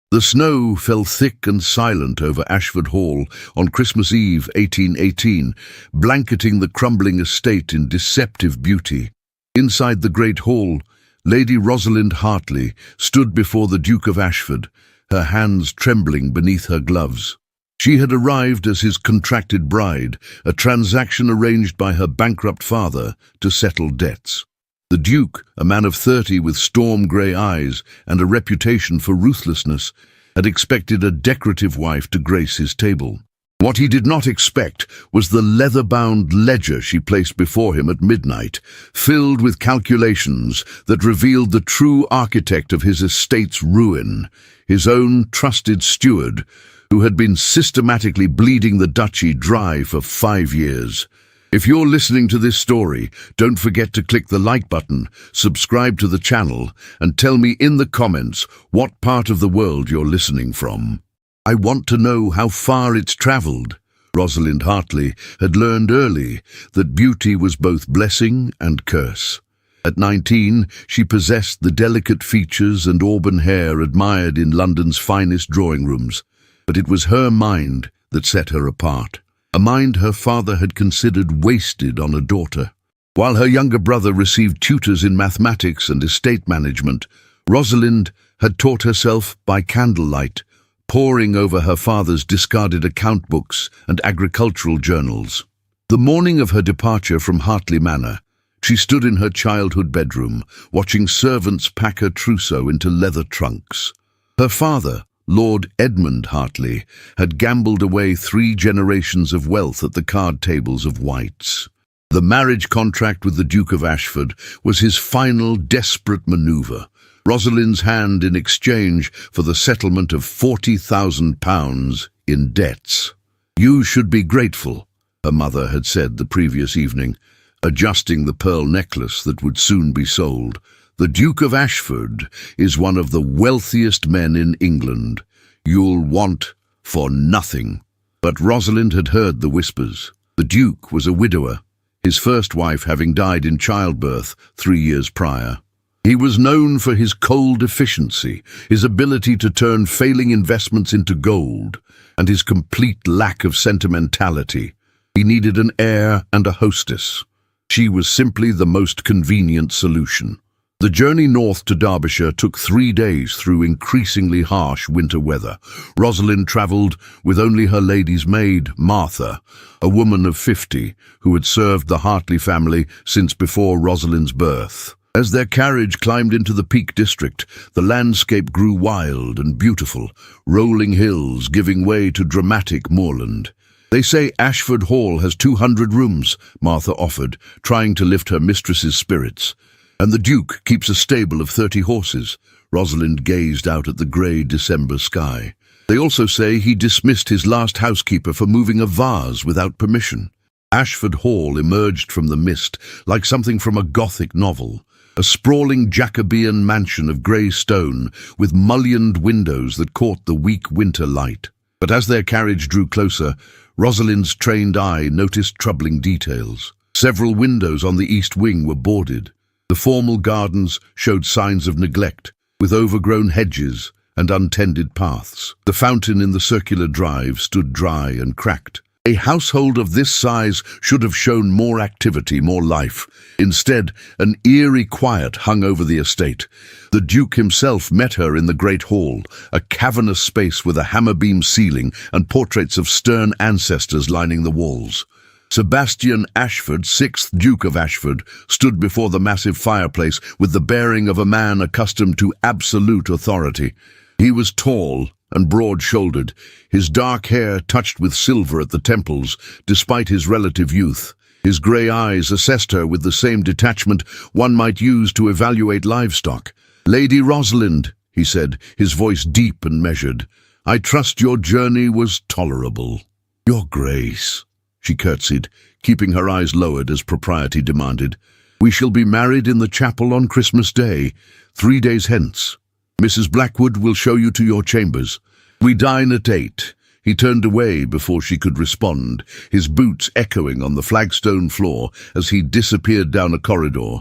The snow fell thick and silent over Ashford Hall on Christmas Eve 1818, blanketing the crumbling estate in deceptive beauty. Inside the great hall, Lady Rosalind Hartley stood before the Duke of Ashford, her hands trembling beneath her gloves. She had arrived as his contracted bride, a transaction arranged by her bankrupt father to settle debts. The Duke, a man of 30 with storm-grey eyes and a reputation for ruthlessness, had expected a decorative wife to grace his table. What he did not expect was the leather-bound ledger she placed before him at midnight, filled with calculations that revealed the true architect of his estate's ruin, his own trusted steward, who had been systematically bleeding the duchy dry for 5 years. If you're listening to this story, don't forget to click the like button, subscribe to the channel, and tell me in the comments what part of the world you're listening from. I want to know how far it's traveled. Rosalind Hartley had learned early that beauty was both blessing and curse. At 19, she possessed the delicate features and auburn hair admired in London's finest drawing rooms, but it was her mind that set her apart. A mind her father had considered wasted on a daughter. While her younger brother received tutors in mathematics and estate management, Rosalind had taught herself by candlelight, poring over her father's discarded account books and agricultural journals. The morning of her departure from Hartley Manor, she stood in her childhood bedroom, watching servants pack her trousseau into leather trunks. Her father, Lord Edmund Hartley, had gambled away 3 generations of wealth at the card tables of White's. The marriage contract with the Duke of Ashford was his final desperate maneuver, Rosalind's hand in exchange for the settlement of £40,000 in debts. "You should be grateful," her mother had said the previous evening, adjusting the pearl necklace that would soon be sold. "The Duke of Ashford is one of the wealthiest men in England. You'll want for nothing." But Rosalind had heard the whispers. The Duke was a widower, his first wife having died in childbirth 3 years prior. He was known for his cold efficiency, his ability to turn failing investments into gold, and his complete lack of sentimentality. He needed an heir and a hostess. She was simply the most convenient solution. The journey north to Derbyshire took 3 days through increasingly harsh winter weather. Rosalind travelled with only her lady's maid, Martha, a woman of 50, who had served the Hartley family since before Rosalind's birth. As their carriage climbed into the Peak District, the landscape grew wild and beautiful, rolling hills giving way to dramatic moorland. "They say Ashford Hall has 200 rooms," Martha offered, trying to lift her mistress's spirits. "And the Duke keeps a stable of 30 horses." Rosalind gazed out at the grey December sky. "They also say he dismissed his last housekeeper for moving a vase without permission." Ashford Hall emerged from the mist like something from a Gothic novel, a sprawling Jacobean mansion of grey stone with mullioned windows that caught the weak winter light. But as their carriage drew closer, Rosalind's trained eye noticed troubling details. Several windows on the east wing were boarded. The formal gardens showed signs of neglect, with overgrown hedges and untended paths. The fountain in the circular drive stood dry and cracked. A household of this size should have shown more activity, more life. Instead, an eerie quiet hung over the estate. The Duke himself met her in the great hall, a cavernous space with a hammer-beam ceiling and portraits of stern ancestors lining the walls. Sebastian Ashford, 6th Duke of Ashford, stood before the massive fireplace with the bearing of a man accustomed to absolute authority. He was tall and broad-shouldered, his dark hair touched with silver at the temples, despite his relative youth. His grey eyes assessed her with the same detachment one might use to evaluate livestock. "Lady Rosalind," he said, his voice deep and measured, "I trust your journey was tolerable." "Your Grace," she curtsied, keeping her eyes lowered as propriety demanded. "We shall be married in the chapel on Christmas Day, 3 days hence. Mrs. Blackwood will show you to your chambers. We dine at 8. He turned away before she could respond, his boots echoing on the flagstone floor as he disappeared down a corridor.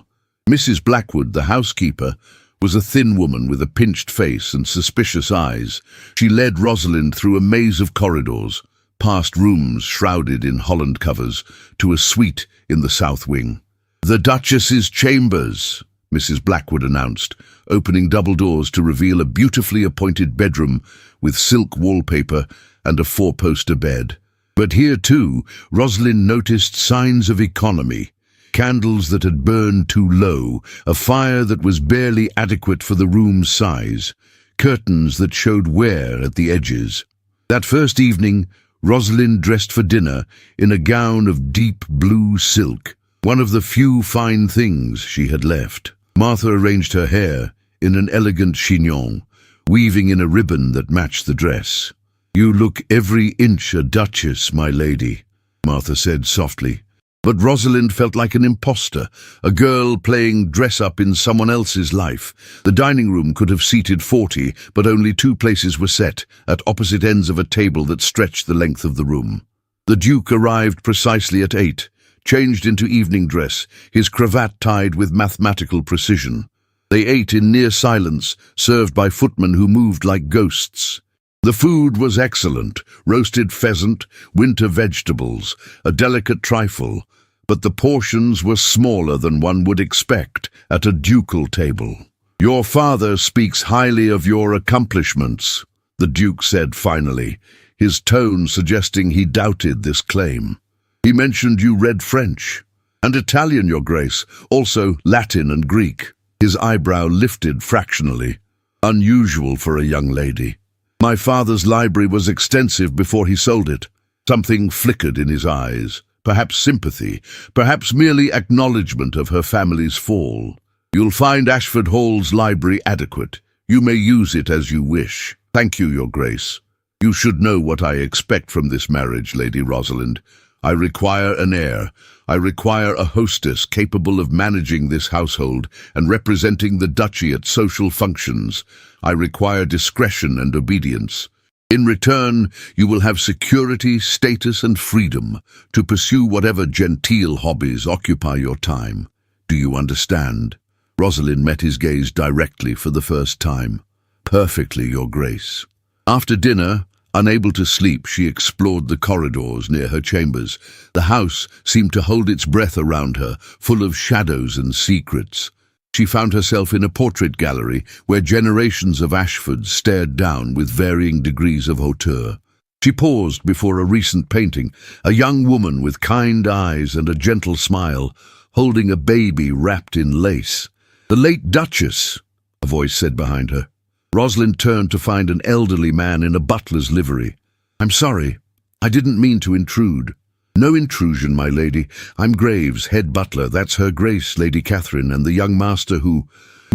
Mrs. Blackwood, the housekeeper, was a thin woman with a pinched face and suspicious eyes. She led Rosalind through a maze of corridors, past rooms shrouded in holland covers, to a suite in the south wing. "The Duchess's chambers," Mrs. Blackwood announced, opening double doors to reveal a beautifully appointed bedroom with silk wallpaper and a four-poster bed. But here, too, Rosalind noticed signs of economy. Candles that had burned too low, a fire that was barely adequate for the room's size, curtains that showed wear at the edges. That first evening, Rosalind dressed for dinner in a gown of deep blue silk, one of the few fine things she had left. Martha arranged her hair in an elegant chignon, weaving in a ribbon that matched the dress. "You look every inch a duchess, my lady," Martha said softly. But Rosalind felt like an imposter, a girl playing dress-up in someone else's life. The dining room could have seated 40, but only 2 places were set, at opposite ends of a table that stretched the length of the room. The Duke arrived precisely at 8, changed into evening dress, his cravat tied with mathematical precision. They ate in near silence, served by footmen who moved like ghosts. The food was excellent: roasted pheasant, winter vegetables, a delicate trifle, but the portions were smaller than one would expect at a ducal table. "Your father speaks highly of your accomplishments," the Duke said finally, his tone suggesting he doubted this claim. "He mentioned you read French and Italian, Your Grace, also Latin and Greek." His eyebrow lifted fractionally. "Unusual for a young lady." "My father's library was extensive before he sold it." Something flickered in his eyes. Perhaps sympathy, perhaps merely acknowledgement of her family's fall. "You'll find Ashford Hall's library adequate. You may use it as you wish." "Thank you, Your Grace. You should know what I expect from this marriage, Lady Rosalind. I require an heir. I require a hostess capable of managing this household and representing the duchy at social functions. I require discretion and obedience. In return, you will have security, status, and freedom to pursue whatever genteel hobbies occupy your time. Do you understand?" Rosalind met his gaze directly for the first time. "Perfectly, Your Grace." After dinner, unable to sleep, she explored the corridors near her chambers. The house seemed to hold its breath around her, full of shadows and secrets. She found herself in a portrait gallery where generations of Ashfords stared down with varying degrees of hauteur. She paused before a recent painting, a young woman with kind eyes and a gentle smile, holding a baby wrapped in lace. "The late Duchess," a voice said behind her. Rosalind turned to find an elderly man in a butler's livery. "I'm sorry. I didn't mean to intrude." "No intrusion, my lady. I'm Graves, head butler. That's Her Grace, Lady Catherine, and the young master who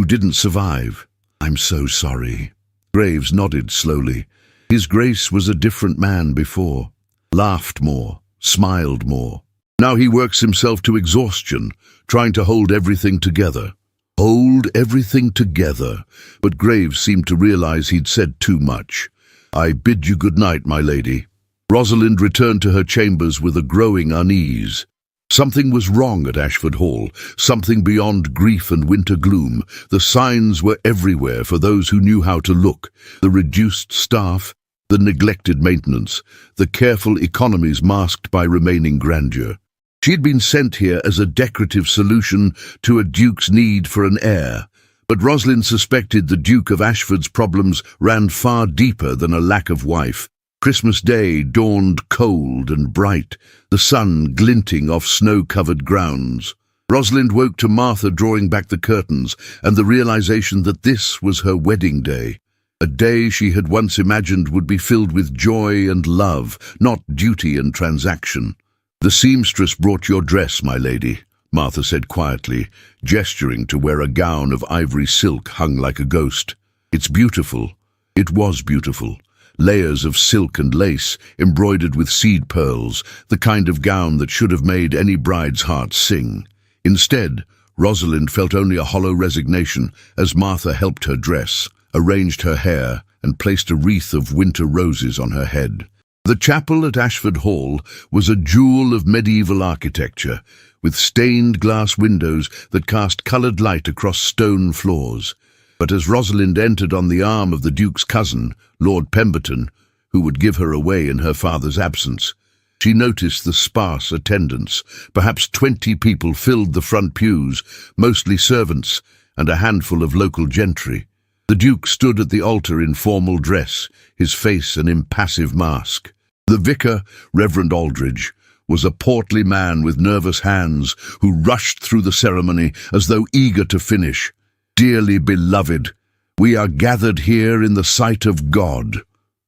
didn't survive." "I'm so sorry." Graves nodded slowly. His Grace was a different man before. Laughed more, smiled more. Now he works himself to exhaustion, trying to hold everything together. Hold everything together. But Graves seemed to realize he'd said too much. "I bid you good night, my lady." Rosalind returned to her chambers with a growing unease. Something was wrong at Ashford Hall, something beyond grief and winter gloom. The signs were everywhere for those who knew how to look: the reduced staff, the neglected maintenance, the careful economies masked by remaining grandeur. She had been sent here as a decorative solution to a duke's need for an heir, but Rosalind suspected the Duke of Ashford's problems ran far deeper than a lack of wife. Christmas Day dawned cold and bright, the sun glinting off snow-covered grounds. Rosalind woke to Martha drawing back the curtains and the realization that this was her wedding day, a day she had once imagined would be filled with joy and love, not duty and transaction. "The seamstress brought your dress, my lady," Martha said quietly, gesturing to where a gown of ivory silk hung like a ghost. "It's beautiful." It was beautiful. Layers of silk and lace, embroidered with seed pearls, the kind of gown that should have made any bride's heart sing. Instead, Rosalind felt only a hollow resignation as Martha helped her dress, arranged her hair, and placed a wreath of winter roses on her head. The chapel at Ashford Hall was a jewel of medieval architecture, with stained glass windows that cast coloured light across stone floors. But as Rosalind entered on the arm of the Duke's cousin, Lord Pemberton, who would give her away in her father's absence, she noticed the sparse attendance. Perhaps 20 people filled the front pews, mostly servants and a handful of local gentry. The Duke stood at the altar in formal dress, his face an impassive mask. The vicar, Reverend Aldridge, was a portly man with nervous hands who rushed through the ceremony as though eager to finish. "Dearly beloved, we are gathered here in the sight of God."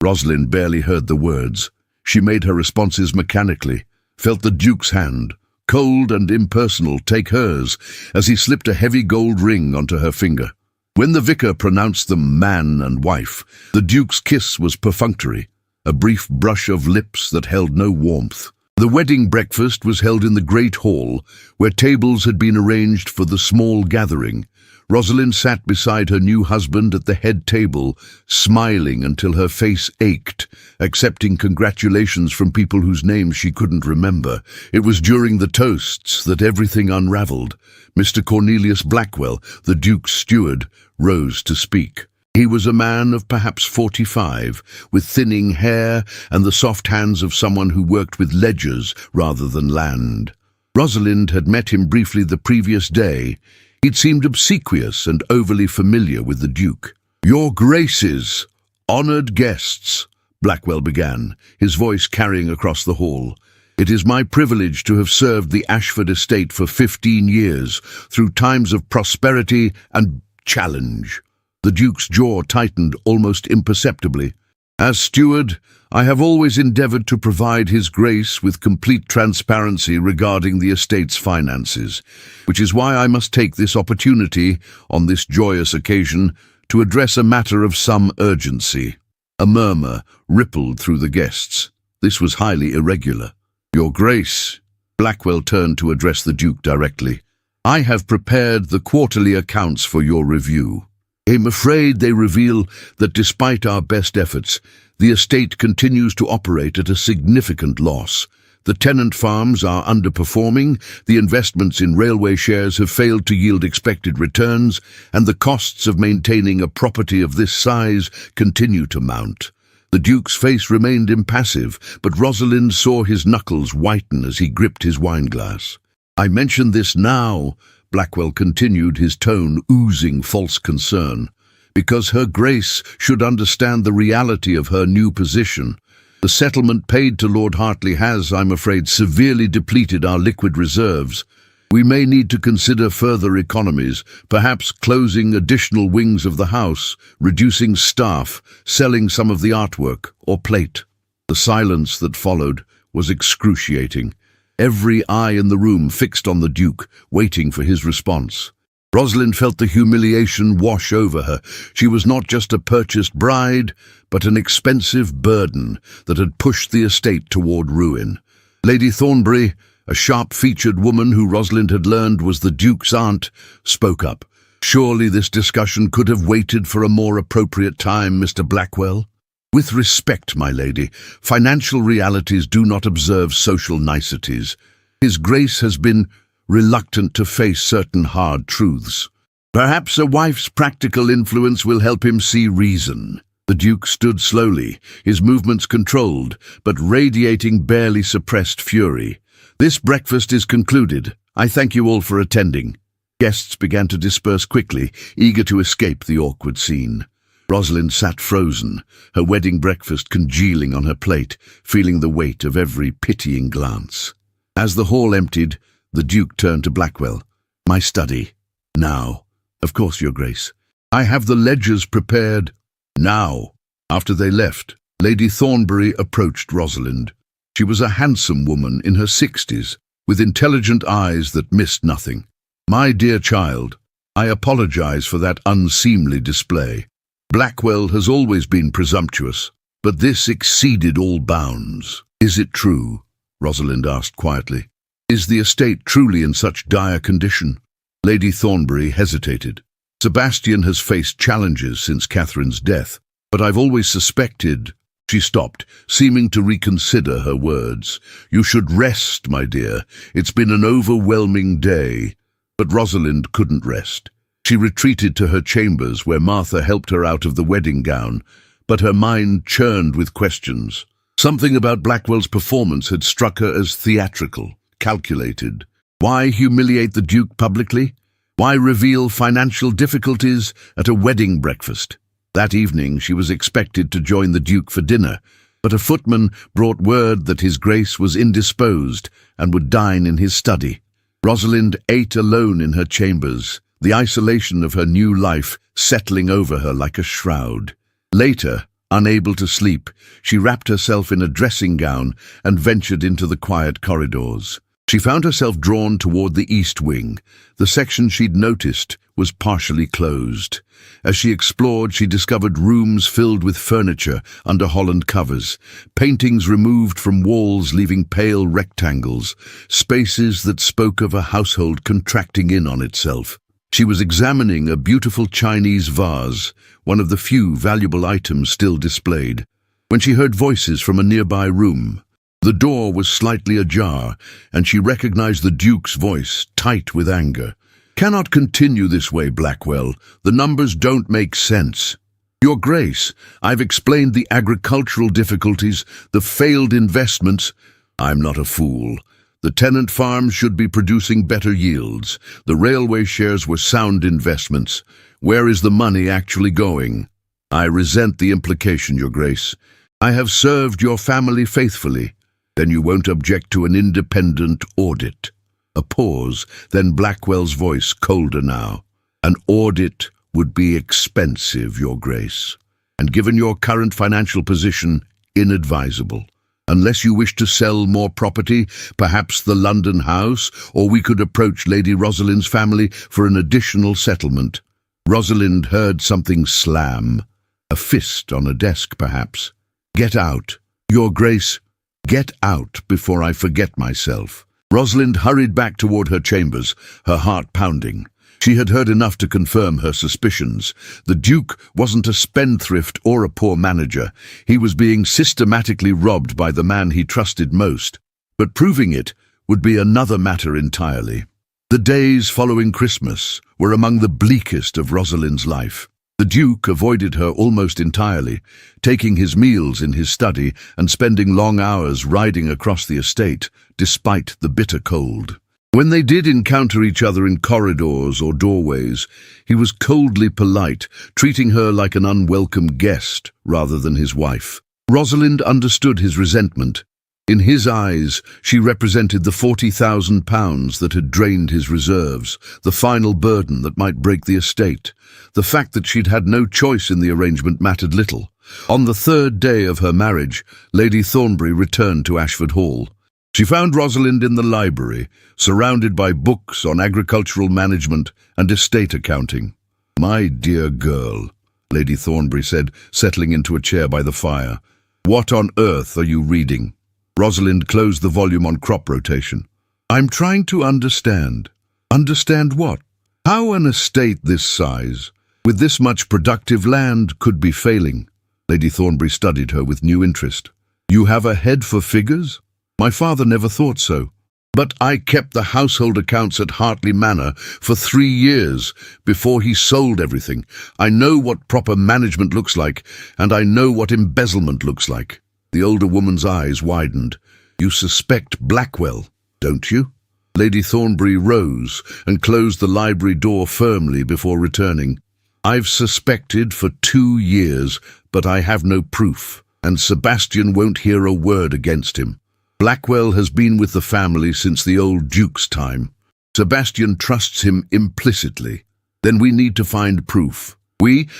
Rosalind barely heard the words. She made her responses mechanically, felt the Duke's hand, cold and impersonal, take hers as he slipped a heavy gold ring onto her finger. When the vicar pronounced them man and wife, the Duke's kiss was perfunctory, a brief brush of lips that held no warmth. The wedding breakfast was held in the great hall, where tables had been arranged for the small gathering. Rosalind sat beside her new husband at the head table, smiling until her face ached, accepting congratulations from people whose names she couldn't remember. It was during the toasts that everything unraveled. Mr. Cornelius Blackwell, the Duke's steward, rose to speak. He was a man of perhaps 45, with thinning hair and the soft hands of someone who worked with ledgers rather than land. Rosalind had met him briefly the previous day. He'd seemed obsequious and overly familiar with the Duke. "Your Graces, honoured guests," Blackwell began, his voice carrying across the hall. "It is my privilege to have served the Ashford estate for 15 years, through times of prosperity and challenge." The Duke's jaw tightened almost imperceptibly. "As steward, I have always endeavoured to provide His Grace with complete transparency regarding the estate's finances, which is why I must take this opportunity, on this joyous occasion, to address a matter of some urgency." A murmur rippled through the guests. This was highly irregular. "Your Grace," Blackwell turned to address the Duke directly, "I have prepared the quarterly accounts for your review. I'm afraid they reveal that despite our best efforts, the estate continues to operate at a significant loss. The tenant farms are underperforming, the investments in railway shares have failed to yield expected returns, and the costs of maintaining a property of this size continue to mount." The Duke's face remained impassive, but Rosalind saw his knuckles whiten as he gripped his wineglass. "I mention this now," Blackwell continued, his tone oozing false concern, "because Her Grace should understand the reality of her new position. The settlement paid to Lord Hartley has, I'm afraid, severely depleted our liquid reserves. We may need to consider further economies, perhaps closing additional wings of the house, reducing staff, selling some of the artwork or plate." The silence that followed was excruciating. Every eye in the room fixed on the Duke, waiting for his response. Rosalind felt the humiliation wash over her. She was not just a purchased bride, but an expensive burden that had pushed the estate toward ruin. Lady Thornbury, a sharp-featured woman who Rosalind had learned was the Duke's aunt, spoke up. "Surely this discussion could have waited for a more appropriate time, Mr. Blackwell." "With respect, my lady, financial realities do not observe social niceties. His Grace has been reluctant to face certain hard truths. Perhaps a wife's practical influence will help him see reason." The Duke stood slowly, his movements controlled, but radiating barely suppressed fury. "This breakfast is concluded. I thank you all for attending." Guests began to disperse quickly, eager to escape the awkward scene. Rosalind sat frozen, her wedding breakfast congealing on her plate, feeling the weight of every pitying glance. As the hall emptied, the Duke turned to Blackwell. "My study. Now." "Of course, Your Grace. I have the ledgers prepared." "Now." After they left, Lady Thornbury approached Rosalind. She was a handsome woman in her 60s, with intelligent eyes that missed nothing. "My dear child, I apologize for that unseemly display. Blackwell has always been presumptuous, but this exceeded all bounds." "Is it true?" Rosalind asked quietly. "Is the estate truly in such dire condition?" Lady Thornbury hesitated. "Sebastian has faced challenges since Catherine's death, but I've always suspected—" She stopped, seeming to reconsider her words. "You should rest, my dear. It's been an overwhelming day." But Rosalind couldn't rest. She retreated to her chambers where Martha helped her out of the wedding gown, but her mind churned with questions. Something about Blackwell's performance had struck her as theatrical, calculated. Why humiliate the Duke publicly? Why reveal financial difficulties at a wedding breakfast? That evening she was expected to join the Duke for dinner, but a footman brought word that His Grace was indisposed and would dine in his study. Rosalind ate alone in her chambers, the isolation of her new life settling over her like a shroud. Later, unable to sleep, she wrapped herself in a dressing gown and ventured into the quiet corridors. She found herself drawn toward the east wing. The section she'd noticed was partially closed. As she explored, she discovered rooms filled with furniture under Holland covers, paintings removed from walls leaving pale rectangles, spaces that spoke of a household contracting in on itself. She was examining a beautiful Chinese vase, one of the few valuable items still displayed, when she heard voices from a nearby room. The door was slightly ajar, and she recognized the Duke's voice, tight with anger. "Cannot continue this way, Blackwell. The numbers don't make sense. Your Grace, I've explained the agricultural difficulties, the failed investments. I'm not a fool. The tenant farms should be producing better yields. The railway shares were sound investments. Where is the money actually going? I resent the implication, Your Grace. I have served your family faithfully. Then you won't object to an independent audit." A pause, then Blackwell's voice, colder now. "An audit would be expensive, Your Grace, and given your current financial position, inadvisable. Unless you wish to sell more property, perhaps the London house, or we could approach Lady Rosalind's family for an additional settlement." Rosalind heard something slam. A fist on a desk, perhaps. "Get out, Your Grace. Get out before I forget myself." Rosalind hurried back toward her chambers, her heart pounding. She had heard enough to confirm her suspicions. The Duke wasn't a spendthrift or a poor manager. He was being systematically robbed by the man he trusted most. But proving it would be another matter entirely. The days following Christmas were among the bleakest of Rosalind's life. The Duke avoided her almost entirely, taking his meals in his study and spending long hours riding across the estate, despite the bitter cold. When they did encounter each other in corridors or doorways, he was coldly polite, treating her like an unwelcome guest rather than his wife. Rosalind understood his resentment. In his eyes, she represented the £40,000 that had drained his reserves, the final burden that might break the estate. The fact that she'd had no choice in the arrangement mattered little. On the third day of her marriage, Lady Thornbury returned to Ashford Hall. She found Rosalind in the library, surrounded by books on agricultural management and estate accounting. "My dear girl," Lady Thornbury said, settling into a chair by the fire. "What on earth are you reading?" Rosalind closed the volume on crop rotation. "I'm trying to understand." "Understand what?" "How an estate this size, with this much productive land, could be failing." Lady Thornbury studied her with new interest. "You have a head for figures? My father never thought so. But I kept the household accounts at Hartley Manor for 3 years before he sold everything. I know what proper management looks like, and I know what embezzlement looks like." The older woman's eyes widened. "You suspect Blackwell, don't you?" Lady Thornbury rose and closed the library door firmly before returning. "I've suspected for 2 years, but I have no proof, and Sebastian won't hear a word against him. Blackwell has been with the family since the old Duke's time. Sebastian trusts him implicitly. Then we need to find proof."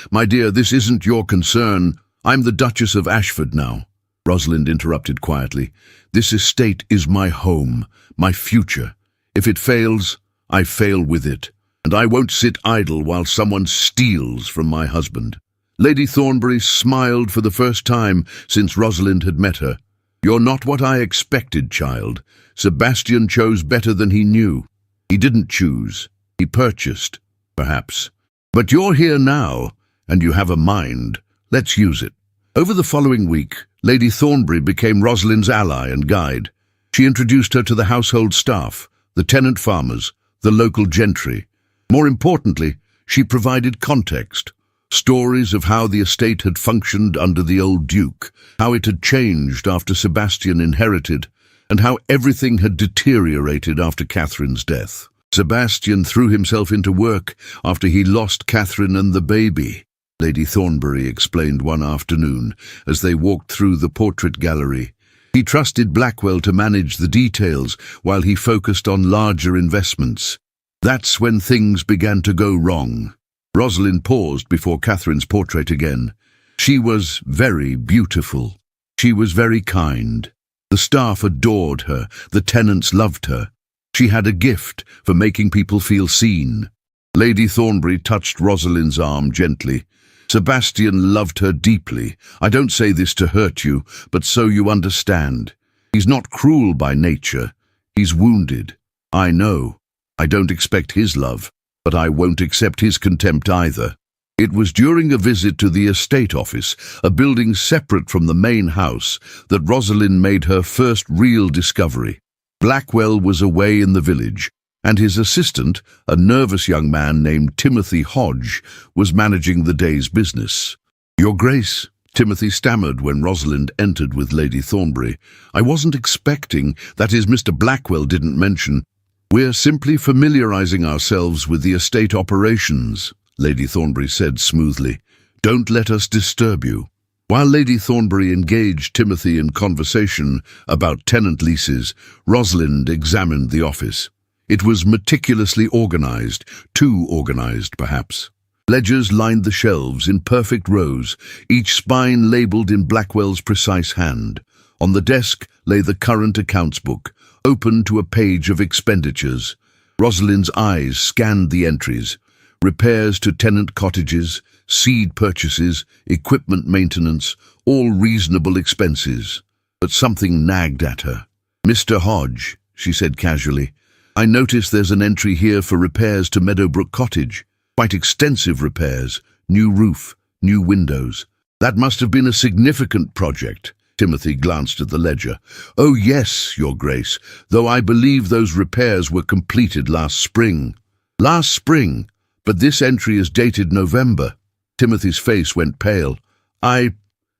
My dear, this isn't your concern. I'm the Duchess of Ashford now." Rosalind interrupted quietly. "This estate is my home, my future. If it fails, I fail with it, and I won't sit idle while someone steals from my husband." Lady Thornbury smiled for the first time since Rosalind had met her. "You're not what I expected, child. Sebastian chose better than he knew. He didn't choose. He purchased, perhaps. But you're here now, and you have a mind. Let's use it." Over the following week, Lady Thornbury became Rosalind's ally and guide. She introduced her to the household staff, the tenant farmers, the local gentry. More importantly, She provided context, stories of how the estate had functioned under the old Duke, how it had changed after Sebastian inherited, and how everything had deteriorated after Catherine's death. Sebastian threw himself into work after he lost Catherine and the baby, Lady Thornbury explained one afternoon as they walked through the portrait gallery. He trusted Blackwell to manage the details while he focused on larger investments. That's when things began to go wrong. Rosalind paused before Catherine's portrait again. She was very beautiful. She was very kind. The staff adored her. The tenants loved her. She had a gift for making people feel seen. Lady Thornbury touched Rosalind's arm gently. Sebastian loved her deeply. I don't say this to hurt you, but so you understand. He's not cruel by nature. He's wounded. I know. I don't expect his love, but I won't accept his contempt either. It was during a visit to the estate office, a building separate from the main house, that Rosalind made her first real discovery. Blackwell was away in the village, and his assistant, a nervous young man named Timothy Hodge, was managing the day's business. "Your Grace," Timothy stammered when Rosalind entered with Lady Thornbury. "I wasn't expecting, that is, Mr. Blackwell didn't mention. We're simply familiarizing ourselves with the estate operations," Lady Thornbury said smoothly. "Don't let us disturb you." While Lady Thornbury engaged Timothy in conversation about tenant leases, Rosalind examined the office. It was meticulously organized, too organized perhaps. Ledgers lined the shelves in perfect rows, each spine labeled in Blackwell's precise hand. On the desk lay the current accounts book, open to a page of expenditures. Rosalind's eyes scanned the entries: repairs to tenant cottages, seed purchases, equipment maintenance, all reasonable expenses. But something nagged at her. "Mr. Hodge," she said casually, "I notice there's an entry here for repairs to Meadowbrook Cottage. Quite extensive repairs, new roof, new windows. That must have been a significant project." Timothy glanced at the ledger. "Oh yes, Your Grace, though I believe those repairs were completed last spring." "Last spring? But this entry is dated November." Timothy's face went pale. I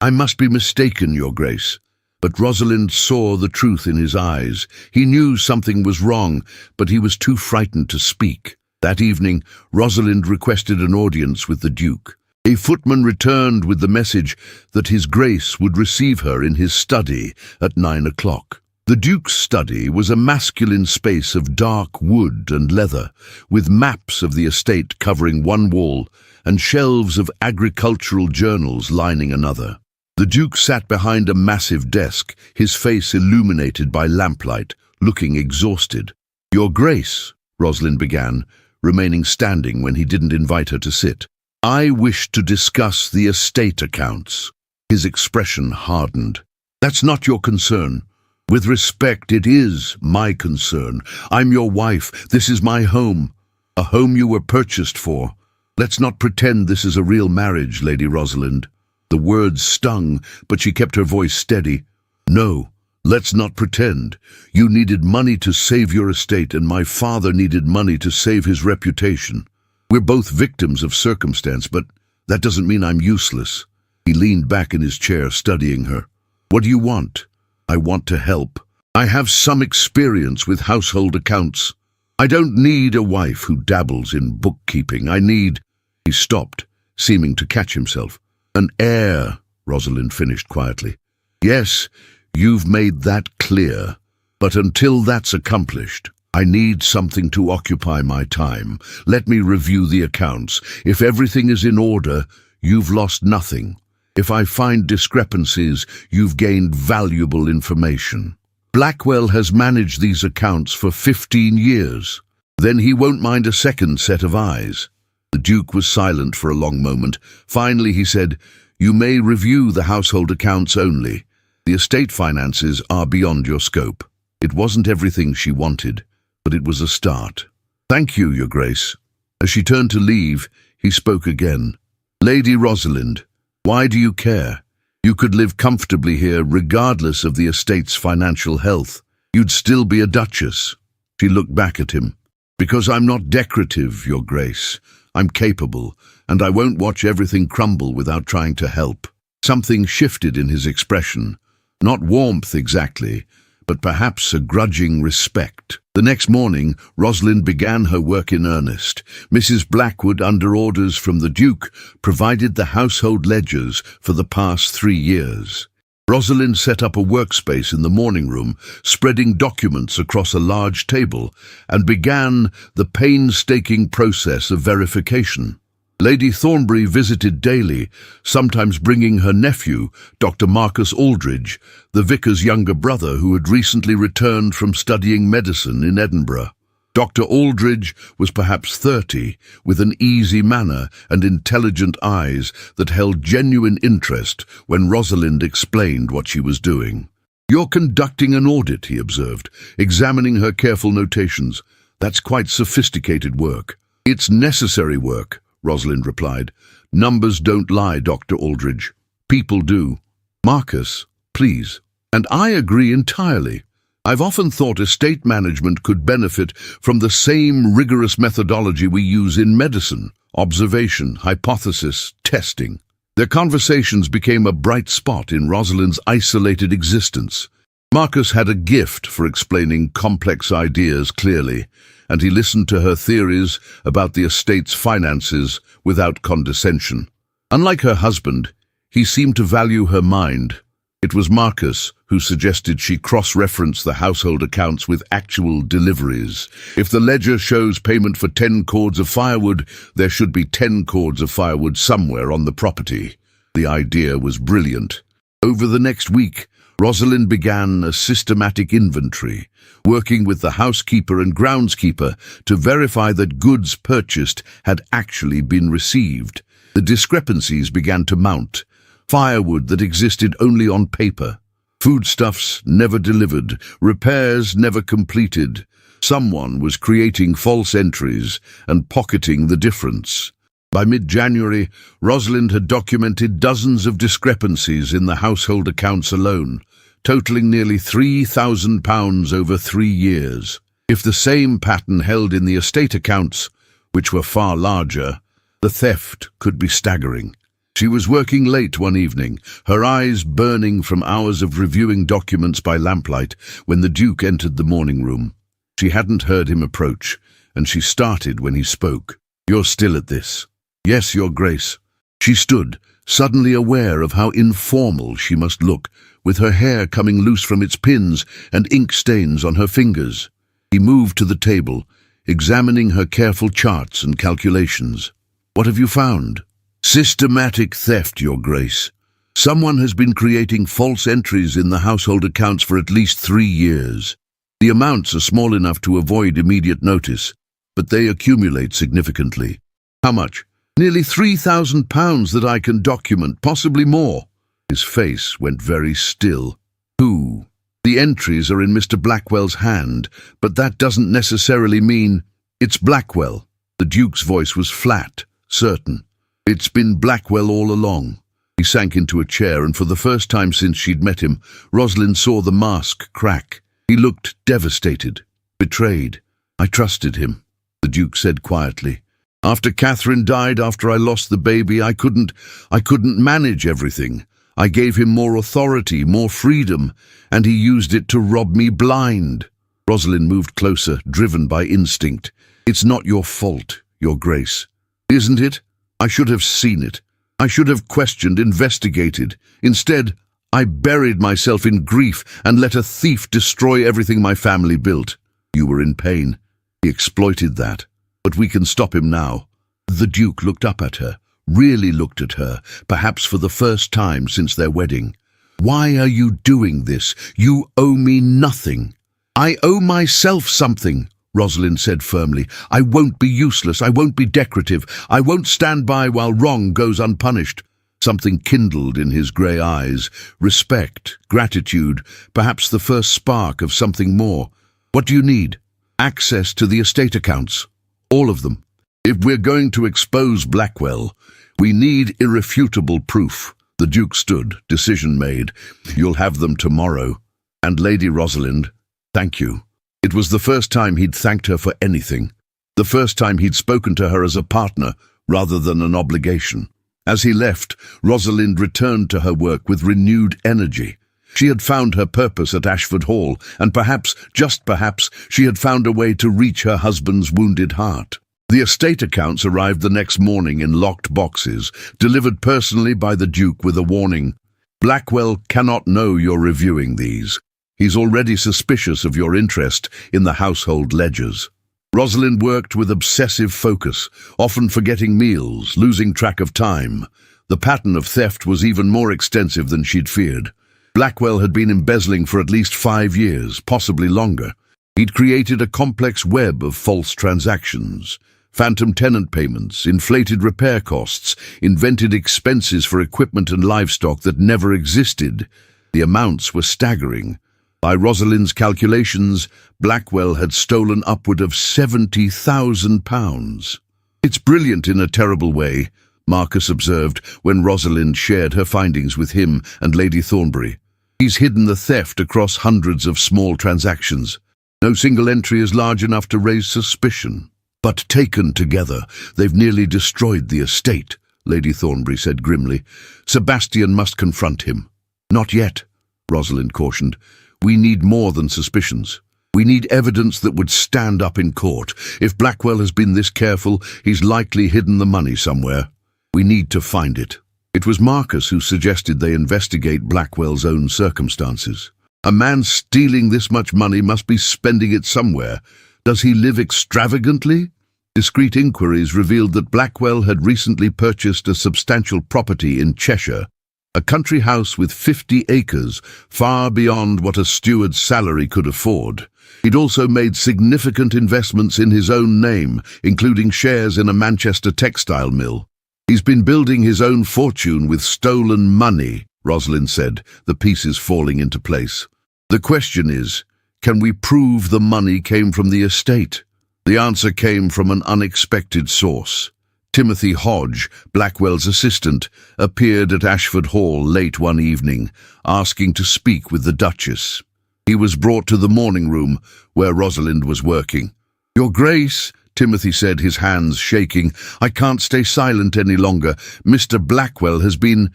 must be mistaken, Your Grace." But Rosalind saw the truth in his eyes. He knew something was wrong, but he was too frightened to speak. That evening, Rosalind requested an audience with the Duke. A footman returned with the message that His Grace would receive her in his study at 9 o'clock. The Duke's study was a masculine space of dark wood and leather, with maps of the estate covering one wall and shelves of agricultural journals lining another. The Duke sat behind a massive desk, his face illuminated by lamplight, looking exhausted. "Your Grace," Rosalind began, remaining standing when he didn't invite her to sit. "I wish to discuss the estate accounts." His expression hardened. "That's not your concern." "With respect, it is my concern. I'm your wife. This is my home. A home you were purchased for. Let's not pretend this is a real marriage, Lady Rosalind." The words stung, but she kept her voice steady. "No, let's not pretend. You needed money to save your estate, and my father needed money to save his reputation. We're both victims of circumstance, but that doesn't mean I'm useless." He leaned back in his chair, studying her. "What do you want?" "I want to help. I have some experience with household accounts. I don't need a wife who dabbles in bookkeeping. I need—" He stopped, seeming to catch himself. "An heir," Rosalind finished quietly. "Yes, you've made that clear. But until that's accomplished, I need something to occupy my time. Let me review the accounts. If everything is in order, you've lost nothing. If I find discrepancies, you've gained valuable information. Blackwell has managed these accounts for 15 years. Then he won't mind a second set of eyes." The Duke was silent for a long moment. Finally he said, "You may review the household accounts only. The estate finances are beyond your scope." It wasn't everything she wanted, but it was a start. "Thank you, Your Grace." As she turned to leave, he spoke again. "Lady Rosalind, why do you care? You could live comfortably here regardless of the estate's financial health. You'd still be a duchess." She looked back at him. "Because I'm not decorative, Your Grace. I'm capable, and I won't watch everything crumble without trying to help." Something shifted in his expression. Not warmth exactly, but perhaps a grudging respect. The next morning, Rosalind began her work in earnest. Mrs. Blackwood, under orders from the Duke, provided the household ledgers for the past 3 years. Rosalind set up a workspace in the morning room, spreading documents across a large table, and began the painstaking process of verification. Lady Thornbury visited daily, sometimes bringing her nephew, Dr. Marcus Aldridge, the vicar's younger brother who had recently returned from studying medicine in Edinburgh. Dr. Aldridge was perhaps 30, with an easy manner and intelligent eyes that held genuine interest when Rosalind explained what she was doing. "You're conducting an audit," he observed, examining her careful notations. "That's quite sophisticated work." "It's necessary work," Rosalind replied. "Numbers don't lie, Dr. Aldridge. People do." "Marcus, please." "And I agree entirely. I've often thought estate management could benefit from the same rigorous methodology we use in medicine: observation, hypothesis, testing." Their conversations became a bright spot in Rosalind's isolated existence. Marcus had a gift for explaining complex ideas clearly, and he listened to her theories about the estate's finances without condescension. Unlike her husband, he seemed to value her mind. It was Marcus who suggested she cross-reference the household accounts with actual deliveries. If the ledger shows payment for 10 cords of firewood, there should be 10 cords of firewood somewhere on the property. The idea was brilliant. Over the next week, Rosalind began a systematic inventory, working with the housekeeper and groundskeeper to verify that goods purchased had actually been received. The discrepancies began to mount. Firewood that existed only on paper. Foodstuffs never delivered. Repairs never completed. Someone was creating false entries and pocketing the difference. By mid-January, Rosalind had documented dozens of discrepancies in the household accounts alone, totaling nearly £3,000 over 3 years. If the same pattern held in the estate accounts, which were far larger, the theft could be staggering. She was working late one evening, her eyes burning from hours of reviewing documents by lamplight, when the Duke entered the morning room. She hadn't heard him approach, and she started when he spoke. "You're still at this?" "Yes, Your Grace." She stood, suddenly aware of how informal she must look, with her hair coming loose from its pins and ink stains on her fingers. He moved to the table, examining her careful charts and calculations. "What have you found?" "Systematic theft, Your Grace. Someone has been creating false entries in the household accounts for at least 3 years. The amounts are small enough to avoid immediate notice, but they accumulate significantly." "How much?" "Nearly £3,000 that I can document, possibly more." His face went very still. "Who?" "The entries are in Mr. Blackwell's hand, but that doesn't necessarily mean—" "It's Blackwell." The Duke's voice was flat, certain. "It's been Blackwell all along." He sank into a chair, and for the first time since she'd met him, Rosalind saw the mask crack. He looked devastated, betrayed. "I trusted him," the Duke said quietly. "After Catherine died, after I lost the baby, I couldn't manage everything. I gave him more authority, more freedom, and he used it to rob me blind." Rosalind moved closer, driven by instinct. "It's not your fault, Your Grace." "Isn't it? I should have seen it. I should have questioned, investigated. Instead, I buried myself in grief and let a thief destroy everything my family built." "You were in pain. He exploited that. But we can stop him now." The Duke looked up at her, really looked at her, perhaps for the first time since their wedding. "Why are you doing this? You owe me nothing." "I owe myself something," Rosalind said firmly. "I won't be useless. I won't be decorative. I won't stand by while wrong goes unpunished." Something kindled in his grey eyes. Respect, gratitude, perhaps the first spark of something more. "What do you need?" "Access to the estate accounts. All of them. If we're going to expose Blackwell, we need irrefutable proof." The Duke stood, decision made. "You'll have them tomorrow. And Lady Rosalind, thank you." It was the first time he'd thanked her for anything. The first time he'd spoken to her as a partner rather than an obligation. As he left, Rosalind returned to her work with renewed energy. She had found her purpose at Ashford Hall, and perhaps, just perhaps, she had found a way to reach her husband's wounded heart. The estate accounts arrived the next morning in locked boxes, delivered personally by the Duke with a warning. Blackwell cannot know you're reviewing these. He's already suspicious of your interest in the household ledgers. Rosalind worked with obsessive focus, often forgetting meals, losing track of time. The pattern of theft was even more extensive than she'd feared. Blackwell had been embezzling for at least 5 years, possibly longer. He'd created a complex web of false transactions. Phantom tenant payments, inflated repair costs, invented expenses for equipment and livestock that never existed. The amounts were staggering. By Rosalind's calculations, Blackwell had stolen upward of £70,000. It's brilliant in a terrible way, Marcus observed when Rosalind shared her findings with him and Lady Thornbury. He's hidden the theft across hundreds of small transactions. No single entry is large enough to raise suspicion. But taken together, they've nearly destroyed the estate, Lady Thornbury said grimly. Sebastian must confront him. Not yet, Rosalind cautioned. We need more than suspicions. We need evidence that would stand up in court. If Blackwell has been this careful, he's likely hidden the money somewhere. We need to find it. It was Marcus who suggested they investigate Blackwell's own circumstances. A man stealing this much money must be spending it somewhere. Does he live extravagantly? Discreet inquiries revealed that Blackwell had recently purchased a substantial property in Cheshire, a country house with 50 acres, far beyond what a steward's salary could afford. He'd also made significant investments in his own name, including shares in a Manchester textile mill. He's been building his own fortune with stolen money, Rosalind said, the pieces falling into place. The question is, can we prove the money came from the estate? The answer came from an unexpected source. Timothy Hodge, Blackwell's assistant, appeared at Ashford Hall late one evening, asking to speak with the Duchess. He was brought to the morning room, where Rosalind was working. "Your Grace," Timothy said, his hands shaking, "I can't stay silent any longer. Mr. Blackwell he's been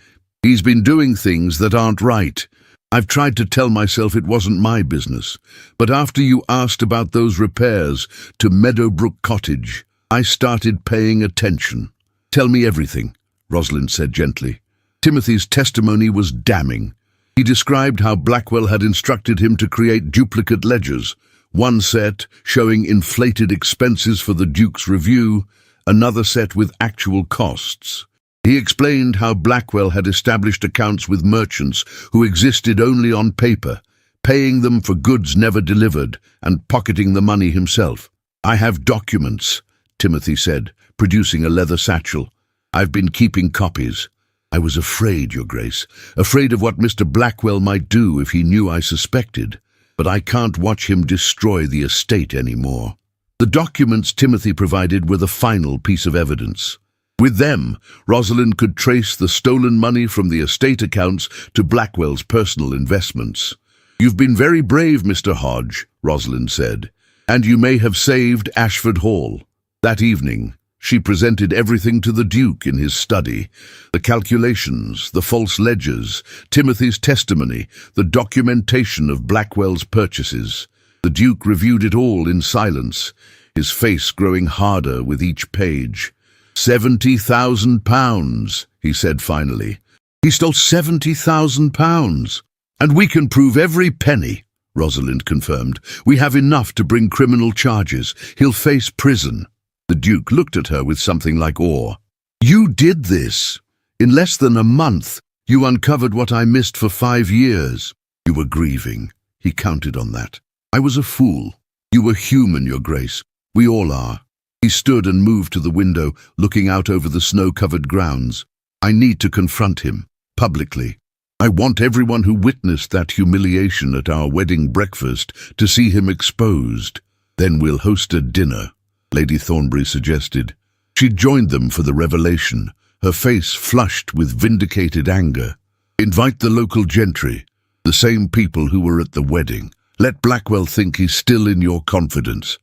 doing things that aren't right. I've tried to tell myself it wasn't my business, but after you asked about those repairs to Meadowbrook Cottage, I started paying attention." "Tell me everything," Rosalind said gently. Timothy's testimony was damning. He described how Blackwell had instructed him to create duplicate ledgers, one set showing inflated expenses for the Duke's review, another set with actual costs. He explained how Blackwell had established accounts with merchants who existed only on paper, paying them for goods never delivered and pocketing the money himself. "I have documents," Timothy said, producing a leather satchel. "I've been keeping copies. I was afraid, Your Grace, afraid of what Mr. Blackwell might do if he knew I suspected. But I can't watch him destroy the estate anymore." The documents Timothy provided were the final piece of evidence. With them, Rosalind could trace the stolen money from the estate accounts to Blackwell's personal investments. "You've been very brave, Mr. Hodge," Rosalind said, "and you may have saved Ashford Hall." That evening, she presented everything to the Duke in his study: the calculations, the false ledgers, Timothy's testimony, the documentation of Blackwell's purchases. The Duke reviewed it all in silence, his face growing harder with each page. £70,000, he said finally. "He stole £70,000. And we can prove every penny," Rosalind confirmed. "We have enough to bring criminal charges. He'll face prison." The Duke looked at her with something like awe. "You did this. In less than a month, you uncovered what I missed for 5 years. You were grieving." He counted on that. "I was a fool. You were human, Your Grace. We all are." He stood and moved to the window, looking out over the snow-covered grounds. "I need to confront him, publicly. I want everyone who witnessed that humiliation at our wedding breakfast to see him exposed. Then we'll host a dinner," Lady Thornbury suggested. She joined them for the revelation, her face flushed with vindicated anger. "Invite the local gentry, the same people who were at the wedding. Let Blackwell think he's still in your confidence.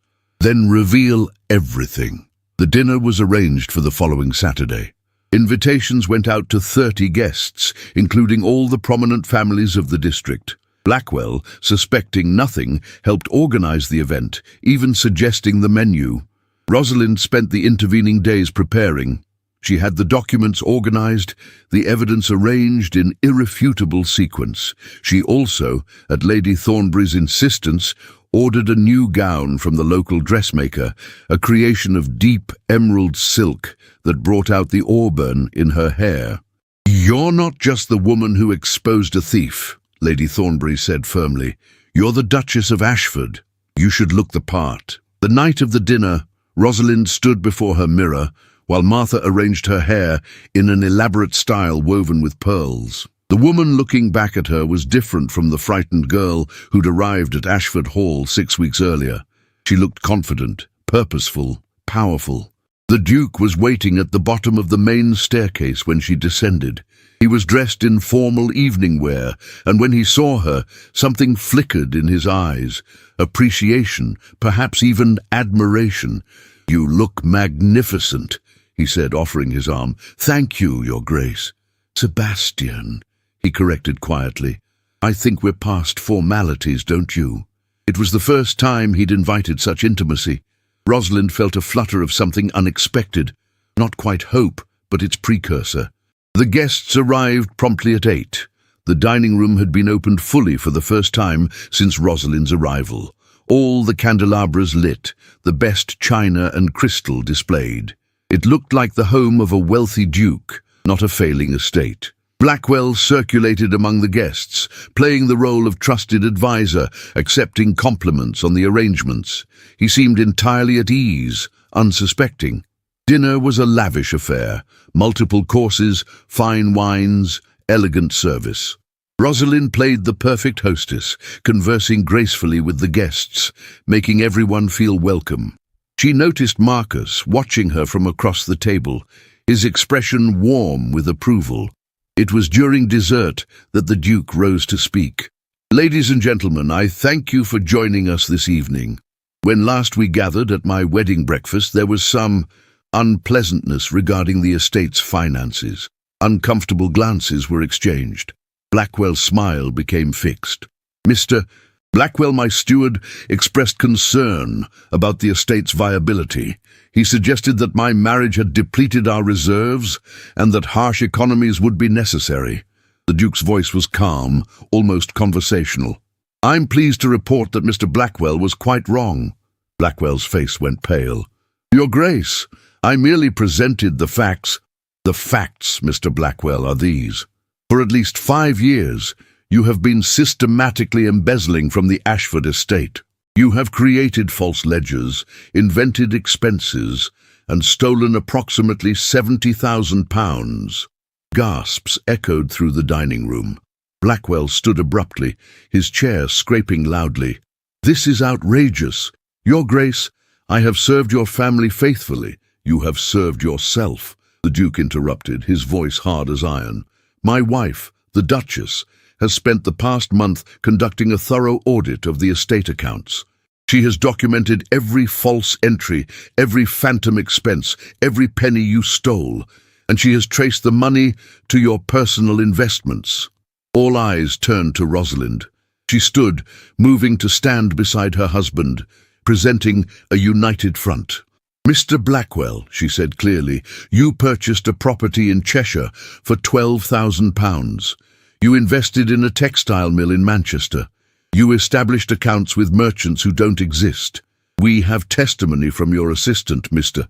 Then reveal everything. The dinner was arranged for the following Saturday. Invitations went out to 30 guests, including all the prominent families of the district. Blackwell, suspecting nothing, helped organize the event, even suggesting the menu. Rosalind spent the intervening days preparing. She had the documents organized, the evidence arranged in irrefutable sequence. She also, at Lady Thornbury's insistence, ordered a new gown from the local dressmaker, a creation of deep emerald silk that brought out the auburn in her hair. "You're not just the woman who exposed a thief," Lady Thornbury said firmly. "You're the Duchess of Ashford. You should look the part." The night of the dinner, Rosalind stood before her mirror, while Martha arranged her hair in an elaborate style woven with pearls. The woman looking back at her was different from the frightened girl who'd arrived at Ashford Hall 6 weeks earlier. She looked confident, purposeful, powerful. The Duke was waiting at the bottom of the main staircase when she descended. He was dressed in formal evening wear, and when he saw her, something flickered in his eyes. Appreciation, perhaps even admiration. "You look magnificent," he said, offering his arm. "Thank you, Your Grace." "Sebastian," he corrected quietly. "I think we're past formalities, don't you?" It was the first time he'd invited such intimacy. Rosalind felt a flutter of something unexpected. Not quite hope, but its precursor. The guests arrived promptly at 8. The dining room had been opened fully for the first time since Rosalind's arrival. All the candelabras lit, the best china and crystal displayed. It looked like the home of a wealthy duke, not a failing estate. Blackwell circulated among the guests, playing the role of trusted advisor, accepting compliments on the arrangements. He seemed entirely at ease, unsuspecting. Dinner was a lavish affair, multiple courses, fine wines, elegant service. Rosalind played the perfect hostess, conversing gracefully with the guests, making everyone feel welcome. She noticed Marcus watching her from across the table, his expression warm with approval. It was during dessert that the Duke rose to speak. "Ladies and gentlemen, I thank you for joining us this evening. When last we gathered at my wedding breakfast, there was some unpleasantness regarding the estate's finances. Uncomfortable glances were exchanged. Blackwell's smile became fixed. Mr. Blackwell, my steward, expressed concern about the estate's viability. He suggested that my marriage had depleted our reserves and that harsh economies would be necessary." The Duke's voice was calm, almost conversational. "I'm pleased to report that Mr. Blackwell was quite wrong." Blackwell's face went pale. "Your Grace, I merely presented the facts." "The facts, Mr. Blackwell, are these. For at least 5 years, you have been systematically embezzling from the Ashford estate. You have created false ledgers, invented expenses, and stolen approximately £70,000. Gasps echoed through the dining room. Blackwell stood abruptly, his chair scraping loudly. "This is outrageous. Your Grace, I have served your family faithfully. You have served yourself," the Duke interrupted, his voice hard as iron. "My wife, the Duchess, has spent the past month conducting a thorough audit of the estate accounts. She has documented every false entry, every phantom expense, every penny you stole, and she has traced the money to your personal investments." All eyes turned to Rosalind. She stood, moving to stand beside her husband, presenting a united front. "Mr. Blackwell," she said clearly, "you purchased a property in Cheshire for £12,000. You invested in a textile mill in Manchester. You established accounts with merchants who don't exist. We have testimony from your assistant, Mr.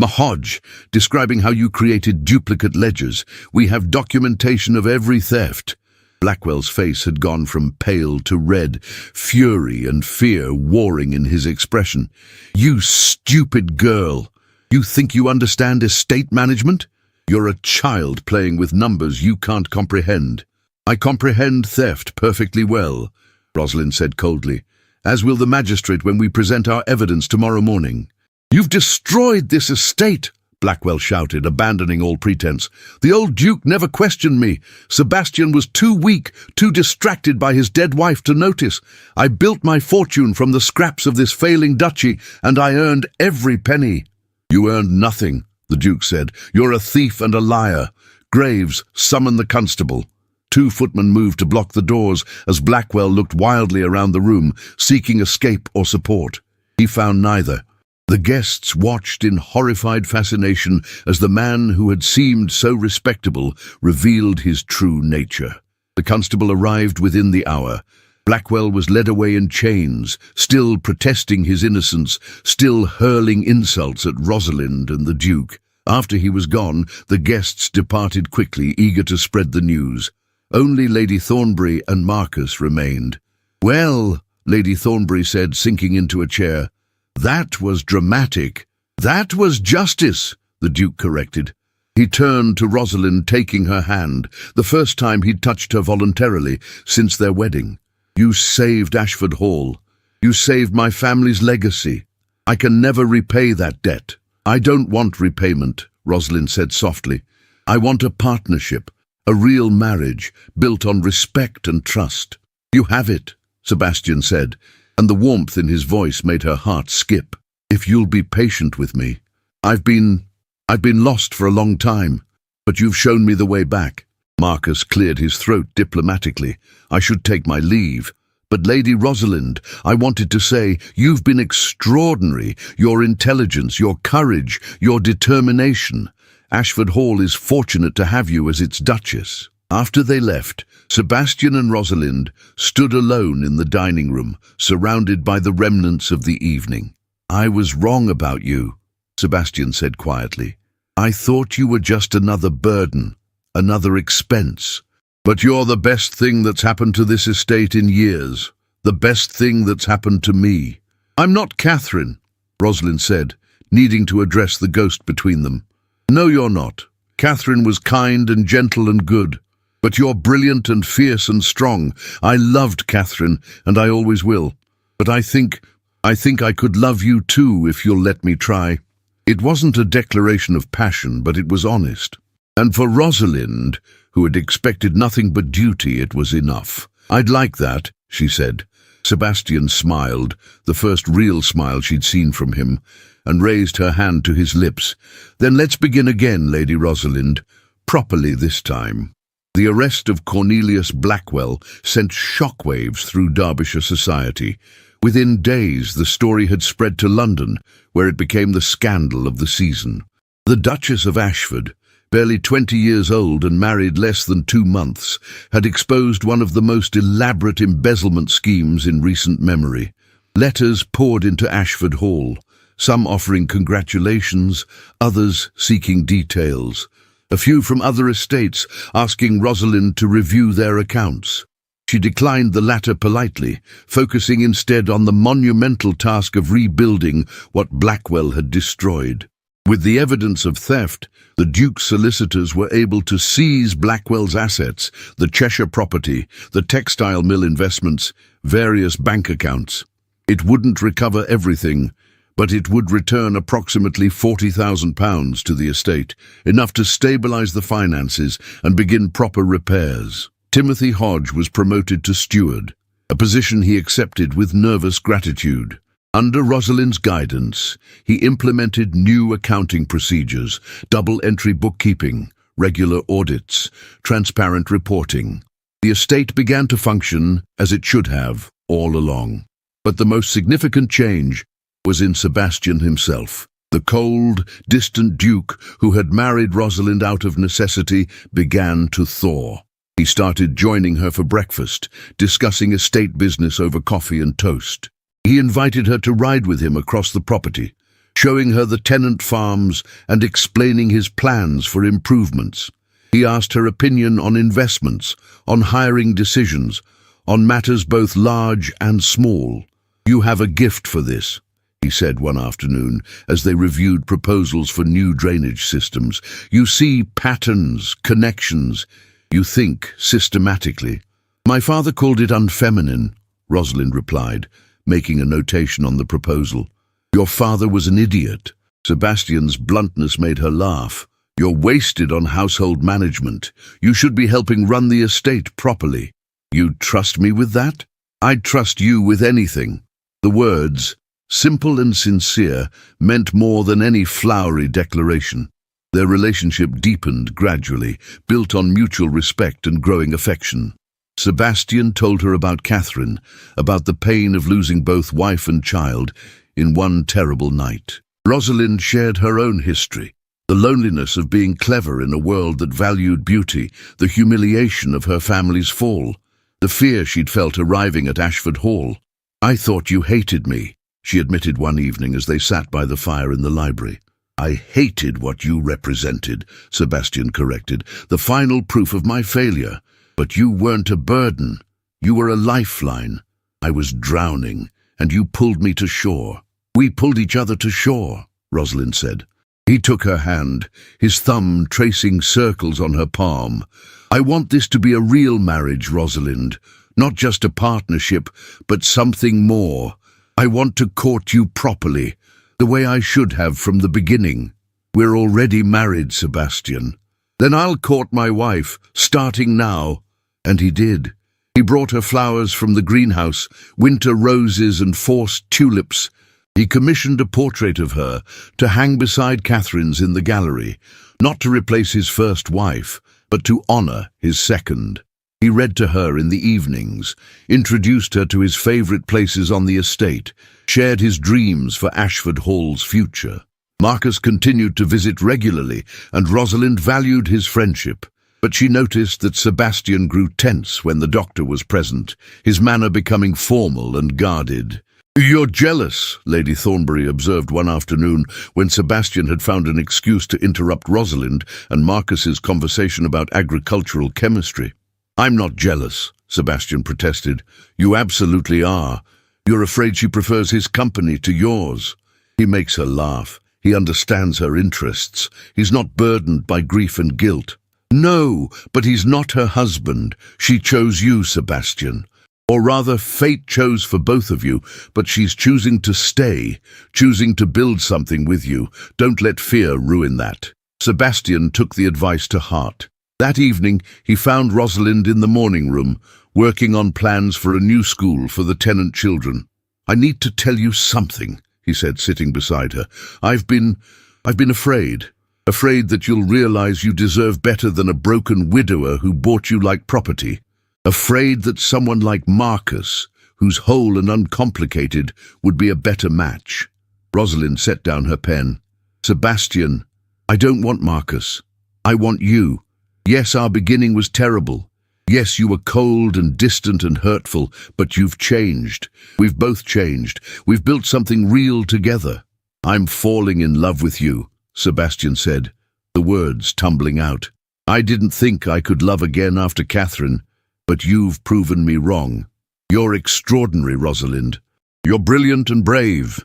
Mahodge, describing how you created duplicate ledgers. We have documentation of every theft." Blackwell's face had gone from pale to red, fury and fear warring in his expression. "You stupid girl! You think you understand estate management? You're a child playing with numbers you can't comprehend." "I comprehend theft perfectly well," Rosalind said coldly, "as will the magistrate when we present our evidence tomorrow morning." "You've destroyed this estate," Blackwell shouted, abandoning all pretense. "The old Duke never questioned me. Sebastian was too weak, too distracted by his dead wife to notice. I built my fortune from the scraps of this failing duchy, and I earned every penny." "You earned nothing," the Duke said. "You're a thief and a liar. Graves, summon the constable." 2 footmen moved to block the doors as Blackwell looked wildly around the room, seeking escape or support. He found neither. The guests watched in horrified fascination as the man who had seemed so respectable revealed his true nature. The constable arrived within the hour. Blackwell was led away in chains, still protesting his innocence, still hurling insults at Rosalind and the Duke. After he was gone, the guests departed quickly, eager to spread the news. Only Lady Thornbury and Marcus remained. "Well," Lady Thornbury said, sinking into a chair, "that was dramatic." "That was justice," the Duke corrected. He turned to Rosalind, taking her hand, the first time he'd touched her voluntarily since their wedding. "You saved Ashford Hall. You saved my family's legacy. I can never repay that debt." "I don't want repayment," Rosalind said softly. "I want a partnership, a real marriage, built on respect and trust." "You have it," Sebastian said, and the warmth in his voice made her heart skip. "If you'll be patient with me. I've been lost for a long time, but you've shown me the way back." Marcus cleared his throat diplomatically. "I should take my leave. But Lady Rosalind, I wanted to say, you've been extraordinary. Your intelligence, your courage, your determination. Ashford Hall is fortunate to have you as its duchess." After they left, Sebastian and Rosalind stood alone in the dining room, surrounded by the remnants of the evening. "I was wrong about you," Sebastian said quietly. "I thought you were just another burden, another expense. But you're the best thing that's happened to this estate in years, the best thing that's happened to me." "I'm not Catherine," Rosalind said, needing to address the ghost between them. "No, you're not. Catherine was kind and gentle and good. But you're brilliant and fierce and strong. I loved Catherine, and I always will. But I think I could love you too if you'll let me try." It wasn't a declaration of passion, but it was honest. And for Rosalind, who had expected nothing but duty, it was enough. "I'd like that," she said. Sebastian smiled, the first real smile she'd seen from him, and raised her hand to his lips. "Then let's begin again, Lady Rosalind. Properly this time." The arrest of Cornelius Blackwell sent shockwaves through Derbyshire society. Within days, the story had spread to London, where it became the scandal of the season. The Duchess of Ashford, barely 20 years old and married less than 2 months, had exposed one of the most elaborate embezzlement schemes in recent memory. Letters poured into Ashford Hall, some offering congratulations, others seeking details. A few from other estates asking Rosalind to review their accounts. She declined the latter politely, focusing instead on the monumental task of rebuilding what Blackwell had destroyed. With the evidence of theft, the Duke's solicitors were able to seize Blackwell's assets, the Cheshire property, the textile mill investments, various bank accounts. It wouldn't recover everything, but it would return approximately £40,000 to the estate, enough to stabilise the finances and begin proper repairs. Timothy Hodge was promoted to steward, a position he accepted with nervous gratitude. Under Rosalind's guidance, he implemented new accounting procedures, double-entry bookkeeping, regular audits, transparent reporting. The estate began to function as it should have all along. But the most significant change was in Sebastian himself. The cold, distant Duke who had married Rosalind out of necessity began to thaw. He started joining her for breakfast, discussing estate business over coffee and toast. He invited her to ride with him across the property, showing her the tenant farms and explaining his plans for improvements. He asked her opinion on investments, on hiring decisions, on matters both large and small. "You have a gift for this," he said one afternoon as they reviewed proposals for new drainage systems. "You see patterns, connections. You think systematically." "My father called it unfeminine," Rosalind replied, making a notation on the proposal. "Your father was an idiot. Sebastian's bluntness made her laugh. "You're wasted on household management. You should be helping run the estate properly." "You'd trust me with that?" "I'd trust you with anything." The words, simple and sincere, meant more than any flowery declaration. Their relationship deepened gradually, built on mutual respect and growing affection. Sebastian told her about Catherine, about the pain of losing both wife and child in one terrible night. Rosalind shared her own history, the loneliness of being clever in a world that valued beauty, the humiliation of her family's fall, the fear she'd felt arriving at Ashford Hall. "I thought you hated me," she admitted one evening as they sat by the fire in the library. "I hated what you represented," Sebastian corrected, "the final proof of my failure. But you weren't a burden. You were a lifeline. I was drowning, and you pulled me to shore." "We pulled each other to shore," Rosalind said. He took her hand, his thumb tracing circles on her palm. "I want this to be a real marriage, Rosalind. Not just a partnership, but something more. I want to court you properly, the way I should have from the beginning." "We're already married, Sebastian." "Then I'll court my wife, starting now." And he did. He brought her flowers from the greenhouse, winter roses and forced tulips. He commissioned a portrait of her to hang beside Catherine's in the gallery, not to replace his first wife, but to honor his second. He read to her in the evenings, introduced her to his favorite places on the estate, shared his dreams for Ashford Hall's future. Marcus continued to visit regularly, and Rosalind valued his friendship. But she noticed that Sebastian grew tense when the doctor was present, his manner becoming formal and guarded. "You're jealous," Lady Thornbury observed one afternoon when Sebastian had found an excuse to interrupt Rosalind and Marcus's conversation about agricultural chemistry. "I'm not jealous," Sebastian protested. "You absolutely are. You're afraid she prefers his company to yours." He makes her laugh. He understands her interests. He's not burdened by grief and guilt. "No, but he's not her husband. She chose you, Sebastian. Or rather, fate chose for both of you, but she's choosing to stay, choosing to build something with you. Don't let fear ruin that." Sebastian took the advice to heart. That evening, he found Rosalind in the morning room, working on plans for a new school for the tenant children. "I need to tell you something," he said, sitting beside her. I've been afraid. Afraid that you'll realize you deserve better than a broken widower who bought you like property. Afraid that someone like Marcus, who's whole and uncomplicated, would be a better match." Rosalind set down her pen. "Sebastian, I don't want Marcus. I want you. Yes, our beginning was terrible. Yes, you were cold and distant and hurtful, but you've changed. We've both changed. We've built something real together. I'm falling in love with you," Sebastian said, the words tumbling out. "I didn't think I could love again after Catherine, but you've proven me wrong. You're extraordinary, Rosalind. You're brilliant and brave,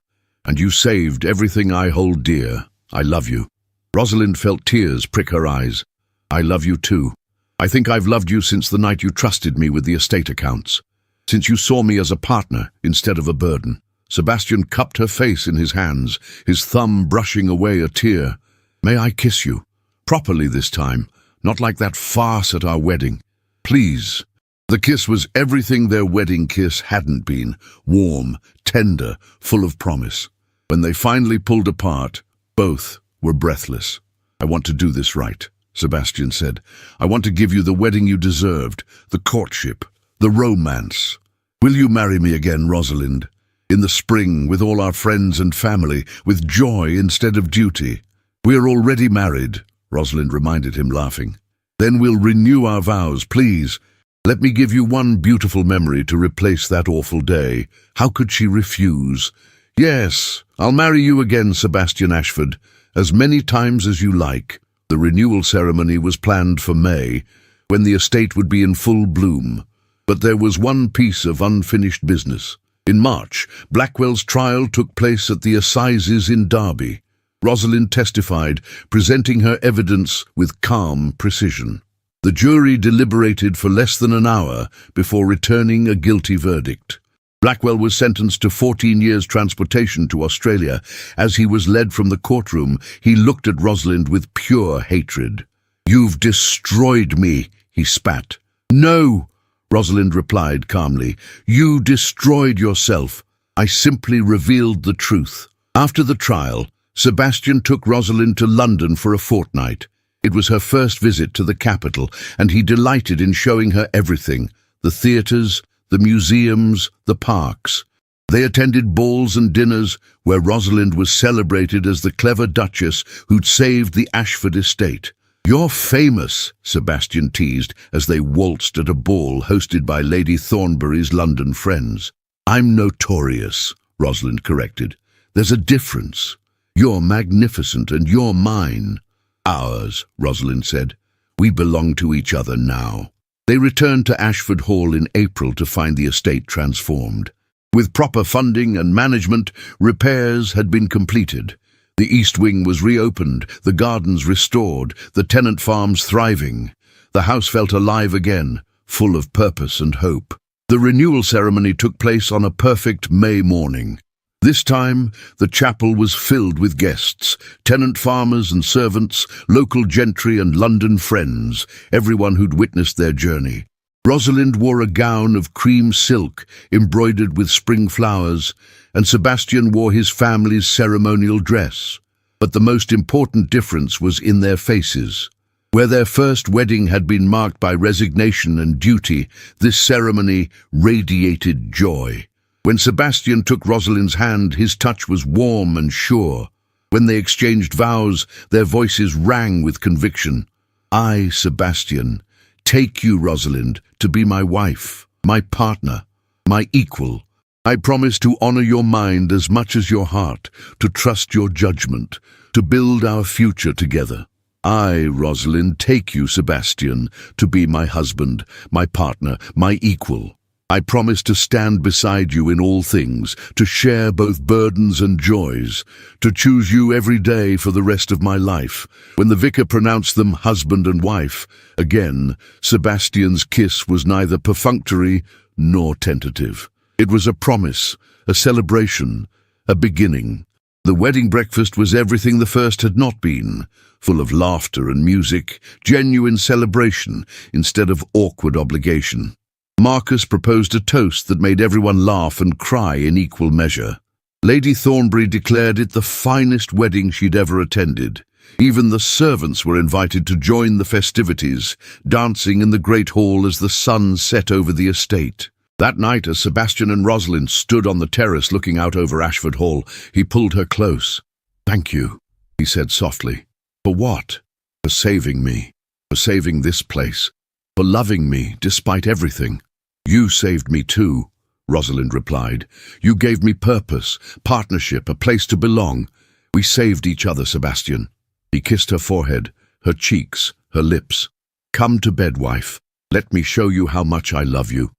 and you saved everything I hold dear. I love you." Rosalind felt tears prick her eyes. "I love you too. I think I've loved you since the night you trusted me with the estate accounts, since you saw me as a partner instead of a burden." Sebastian cupped her face in his hands, his thumb brushing away a tear. "May I kiss you? Properly this time, not like that farce at our wedding. Please." The kiss was everything their wedding kiss hadn't been, warm, tender, full of promise. When they finally pulled apart, both were breathless. "I want to do this right," Sebastian said. "I want to give you the wedding you deserved, the courtship, the romance. Will you marry me again, Rosalind? In the spring, with all our friends and family, with joy instead of duty." "We're already married," Rosalind reminded him, laughing. "Then we'll renew our vows, please. Let me give you one beautiful memory to replace that awful day." How could she refuse? "Yes, I'll marry you again, Sebastian Ashford, as many times as you like." The renewal ceremony was planned for May, when the estate would be in full bloom. But there was one piece of unfinished business. In March, Blackwell's trial took place at the Assizes in Derby. Rosalind testified, presenting her evidence with calm precision. The jury deliberated for less than an hour before returning a guilty verdict. Blackwell was sentenced to 14 years transportation to Australia. As he was led from the courtroom, he looked at Rosalind with pure hatred. "You've destroyed me," he spat. "No," Rosalind replied calmly. "You destroyed yourself. I simply revealed the truth." After the trial, Sebastian took Rosalind to London for a fortnight. It was her first visit to the capital, and he delighted in showing her everything: the theatres, the museums, the parks. They attended balls and dinners where Rosalind was celebrated as the clever duchess who'd saved the Ashford estate. "You're famous," Sebastian teased as they waltzed at a ball hosted by Lady Thornbury's London friends. "I'm notorious," Rosalind corrected. "There's a difference. You're magnificent and you're mine." "Ours," Rosalind said. "We belong to each other now." They returned to Ashford Hall in April to find the estate transformed. With proper funding and management, repairs had been completed. The east wing was reopened, the gardens restored, the tenant farms thriving. The house felt alive again, full of purpose and hope. The renewal ceremony took place on a perfect May morning. This time, the chapel was filled with guests, tenant farmers and servants, local gentry and London friends, everyone who'd witnessed their journey. Rosalind wore a gown of cream silk embroidered with spring flowers, and Sebastian wore his family's ceremonial dress. But the most important difference was in their faces. Where their first wedding had been marked by resignation and duty, this ceremony radiated joy. When Sebastian took Rosalind's hand, his touch was warm and sure. When they exchanged vows, their voices rang with conviction. "I, Sebastian, take you, Rosalind, to be my wife, my partner, my equal. I promise to honor your mind as much as your heart, to trust your judgment, to build our future together. I, Rosalind, take you, Sebastian, to be my husband, my partner, my equal. I promise to stand beside you in all things, to share both burdens and joys, to choose you every day for the rest of my life." When the vicar pronounced them husband and wife, again, Sebastian's kiss was neither perfunctory nor tentative. It was a promise, a celebration, a beginning. The wedding breakfast was everything the first had not been, full of laughter and music, genuine celebration instead of awkward obligation. Marcus proposed a toast that made everyone laugh and cry in equal measure. Lady Thornbury declared it the finest wedding she'd ever attended. Even the servants were invited to join the festivities, dancing in the great hall as the sun set over the estate. That night, as Sebastian and Rosalind stood on the terrace looking out over Ashford Hall, he pulled her close. "Thank you," he said softly. "For what?" "For saving me, for saving this place, for loving me despite everything." "You saved me too," Rosalind replied. "You gave me purpose, partnership, a place to belong. We saved each other, Sebastian." He kissed her forehead, her cheeks, her lips. "Come to bed, wife. Let me show you how much I love you."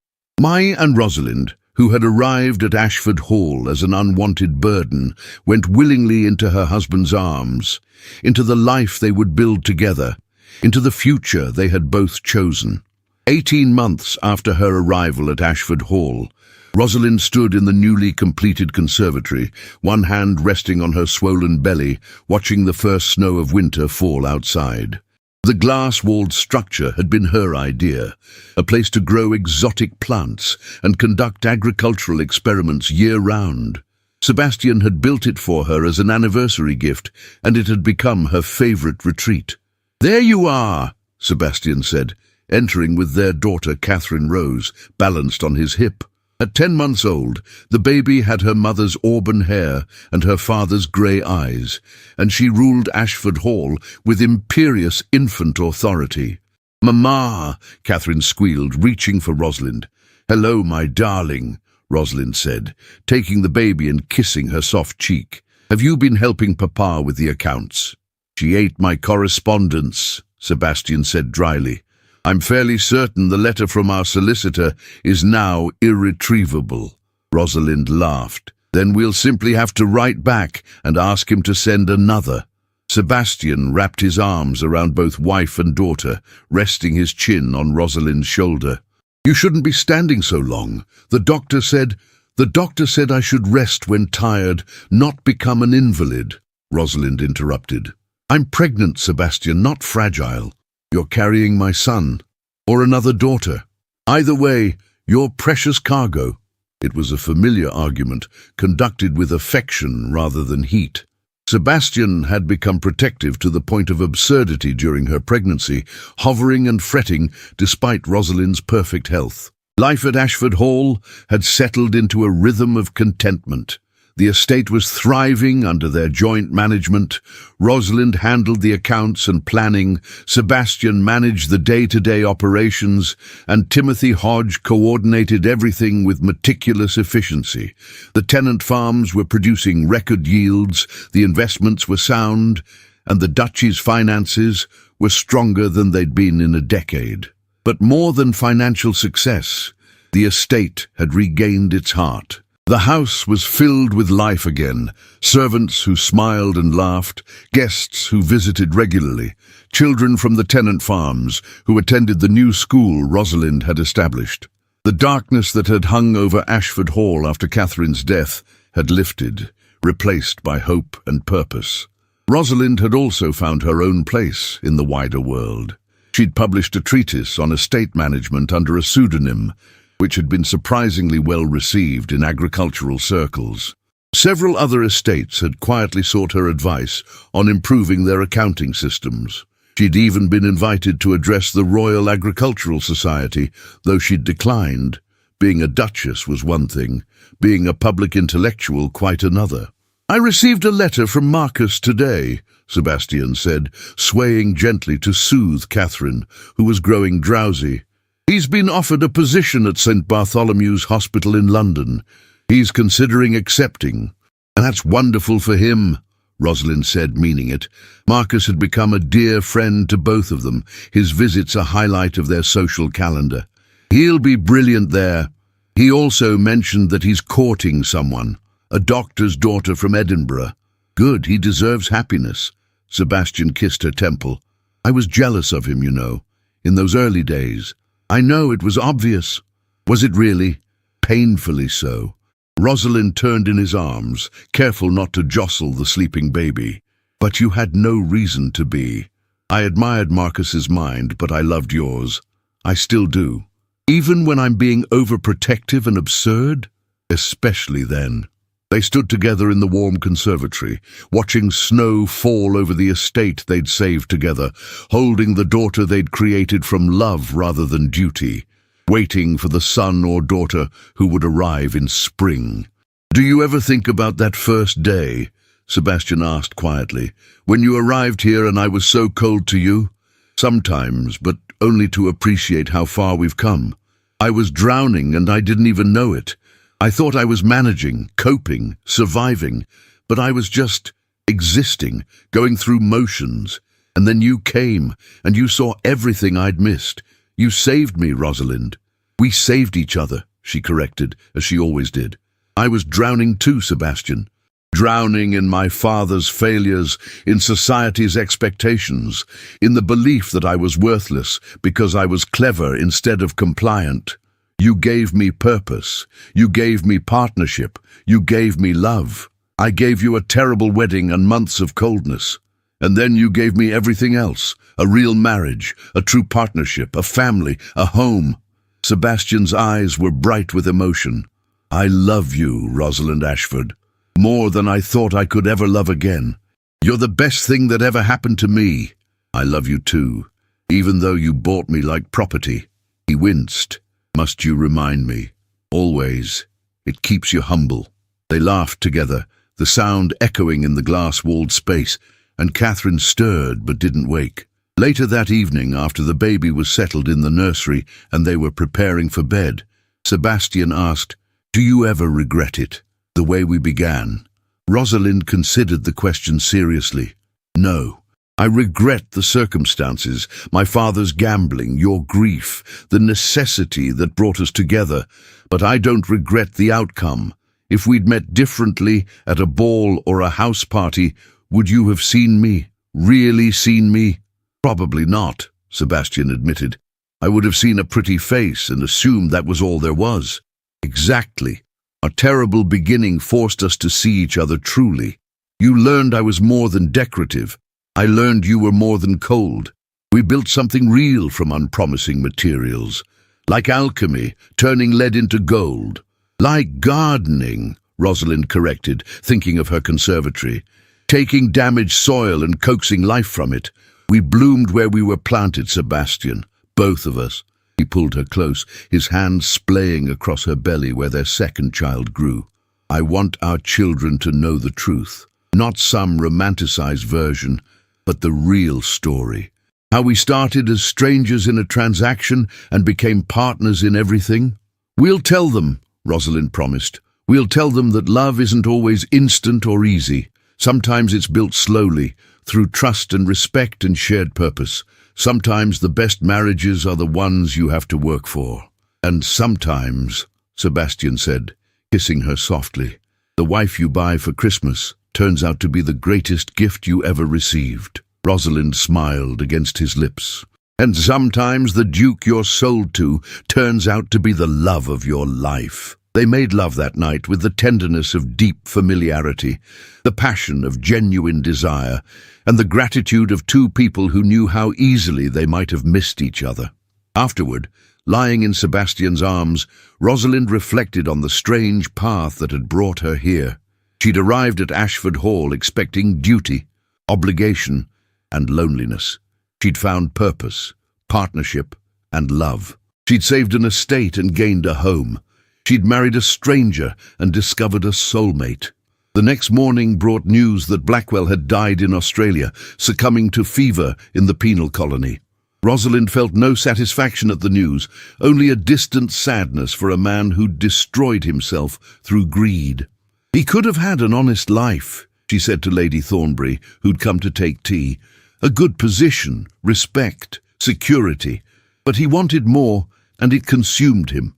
Mai and Rosalind, who had arrived at Ashford Hall as an unwanted burden, went willingly into her husband's arms, into the life they would build together, into the future they had both chosen. 18 months after her arrival at Ashford Hall, Rosalind stood in the newly completed conservatory, one hand resting on her swollen belly, watching the first snow of winter fall outside. The glass-walled structure had been her idea, a place to grow exotic plants and conduct agricultural experiments year-round. Sebastian had built it for her as an anniversary gift, and it had become her favorite retreat. "There you are," Sebastian said, entering with their daughter Catherine Rose, balanced on his hip. At 10 months old, the baby had her mother's auburn hair and her father's grey eyes, and she ruled Ashford Hall with imperious infant authority. "Mamma," Catherine squealed, reaching for Rosalind. "Hello, my darling," Rosalind said, taking the baby and kissing her soft cheek. "Have you been helping Papa with the accounts?" "She ate my correspondence," Sebastian said dryly. "I'm fairly certain the letter from our solicitor is now irretrievable." Rosalind laughed. "Then we'll simply have to write back and ask him to send another." Sebastian wrapped his arms around both wife and daughter, resting his chin on Rosalind's shoulder. "You shouldn't be standing so long. The doctor said..." The doctor said I should rest when tired, not become an invalid, Rosalind interrupted. I'm pregnant, Sebastian, not fragile. You're carrying my son, or another daughter. Either way, you're precious cargo. It was a familiar argument, conducted with affection rather than heat. Sebastian had become protective to the point of absurdity during her pregnancy, hovering and fretting despite Rosalind's perfect health. Life at Ashford Hall had settled into a rhythm of contentment. The estate was thriving under their joint management. Rosalind handled the accounts and planning, Sebastian managed the day-to-day operations, and Timothy Hodge coordinated everything with meticulous efficiency. The tenant farms were producing record yields, the investments were sound, and the duchy's finances were stronger than they'd been in a decade. But more than financial success, the estate had regained its heart. The house was filled with life again, servants who smiled and laughed, guests who visited regularly, children from the tenant farms who attended the new school Rosalind had established. The darkness that had hung over Ashford Hall after Catherine's death had lifted, replaced by hope and purpose. Rosalind had also found her own place in the wider world. She'd published a treatise on estate management under a pseudonym, which had been surprisingly well received in agricultural circles. Several other estates had quietly sought her advice on improving their accounting systems. She'd even been invited to address the Royal Agricultural Society, though she'd declined. Being a duchess was one thing, being a public intellectual quite another. I received a letter from Marcus today, Sebastian said, swaying gently to soothe Catherine, who was growing drowsy. He's been offered a position at St. Bartholomew's Hospital in London. He's considering accepting. And that's wonderful for him, Rosalind said, meaning it. Marcus had become a dear friend to both of them, his visits a highlight of their social calendar. He'll be brilliant there. He also mentioned that he's courting someone, a doctor's daughter from Edinburgh. Good, he deserves happiness. Sebastian kissed her temple. I was jealous of him, you know, in those early days. I know it was obvious. Was it really? Painfully so. Rosalind turned in his arms, careful not to jostle the sleeping baby. But you had no reason to be. I admired Marcus's mind, but I loved yours. I still do. Even when I'm being overprotective and absurd? Especially then. They stood together in the warm conservatory, watching snow fall over the estate they'd saved together, holding the daughter they'd created from love rather than duty, waiting for the son or daughter who would arrive in spring. Do you ever think about that first day? Sebastian asked quietly. When you arrived here and I was so cold to you? Sometimes, but only to appreciate how far we've come. I was drowning and I didn't even know it. I thought I was managing, coping, surviving, but I was just existing, going through motions. And then you came, and you saw everything I'd missed. You saved me, Rosalind. We saved each other, she corrected, as she always did. I was drowning too, Sebastian. Drowning in my father's failures, in society's expectations, in the belief that I was worthless because I was clever instead of compliant. You gave me purpose. You gave me partnership. You gave me love. I gave you a terrible wedding and months of coldness. And then you gave me everything else, a real marriage, a true partnership, a family, a home. Sebastian's eyes were bright with emotion. I love you, Rosalind Ashford, more than I thought I could ever love again. You're the best thing that ever happened to me. I love you too, even though you bought me like property. He winced. Must you remind me? Always. It keeps you humble. They laughed together, the sound echoing in the glass-walled space, and Catherine stirred but didn't wake. Later that evening, after the baby was settled in the nursery and they were preparing for bed, Sebastian asked, "Do you ever regret it, the way we began?" Rosalind considered the question seriously. No. I regret the circumstances, my father's gambling, your grief, the necessity that brought us together, but I don't regret the outcome. If we'd met differently at a ball or a house party, would you have seen me, really seen me? Probably not, Sebastian admitted. I would have seen a pretty face and assumed that was all there was. Exactly. Our terrible beginning forced us to see each other truly. You learned I was more than decorative. I learned you were more than cold. We built something real from unpromising materials. Like alchemy, turning lead into gold. Like gardening, Rosalind corrected, thinking of her conservatory. Taking damaged soil and coaxing life from it. We bloomed where we were planted, Sebastian. Both of us. He pulled her close, his hand splaying across her belly where their second child grew. I want our children to know the truth. Not some romanticized version, but the real story. How we started as strangers in a transaction and became partners in everything. We'll tell them, Rosalind promised. We'll tell them that love isn't always instant or easy. Sometimes it's built slowly, through trust and respect and shared purpose. Sometimes the best marriages are the ones you have to work for. And sometimes, Sebastian said, kissing her softly, the wife you buy for Christmas turns out to be the greatest gift you ever received. Rosalind smiled against his lips. And sometimes the Duke you're sold to turns out to be the love of your life. They made love that night with the tenderness of deep familiarity, the passion of genuine desire, and the gratitude of two people who knew how easily they might have missed each other. Afterward, lying in Sebastian's arms, Rosalind reflected on the strange path that had brought her here. She'd arrived at Ashford Hall expecting duty, obligation, and loneliness. She'd found purpose, partnership, and love. She'd saved an estate and gained a home. She'd married a stranger and discovered a soulmate. The next morning brought news that Blackwell had died in Australia, succumbing to fever in the penal colony. Rosalind felt no satisfaction at the news, only a distant sadness for a man who'd destroyed himself through greed. He could have had an honest life, she said to Lady Thornbury, who'd come to take tea. A good position, respect, security. But he wanted more, and it consumed him.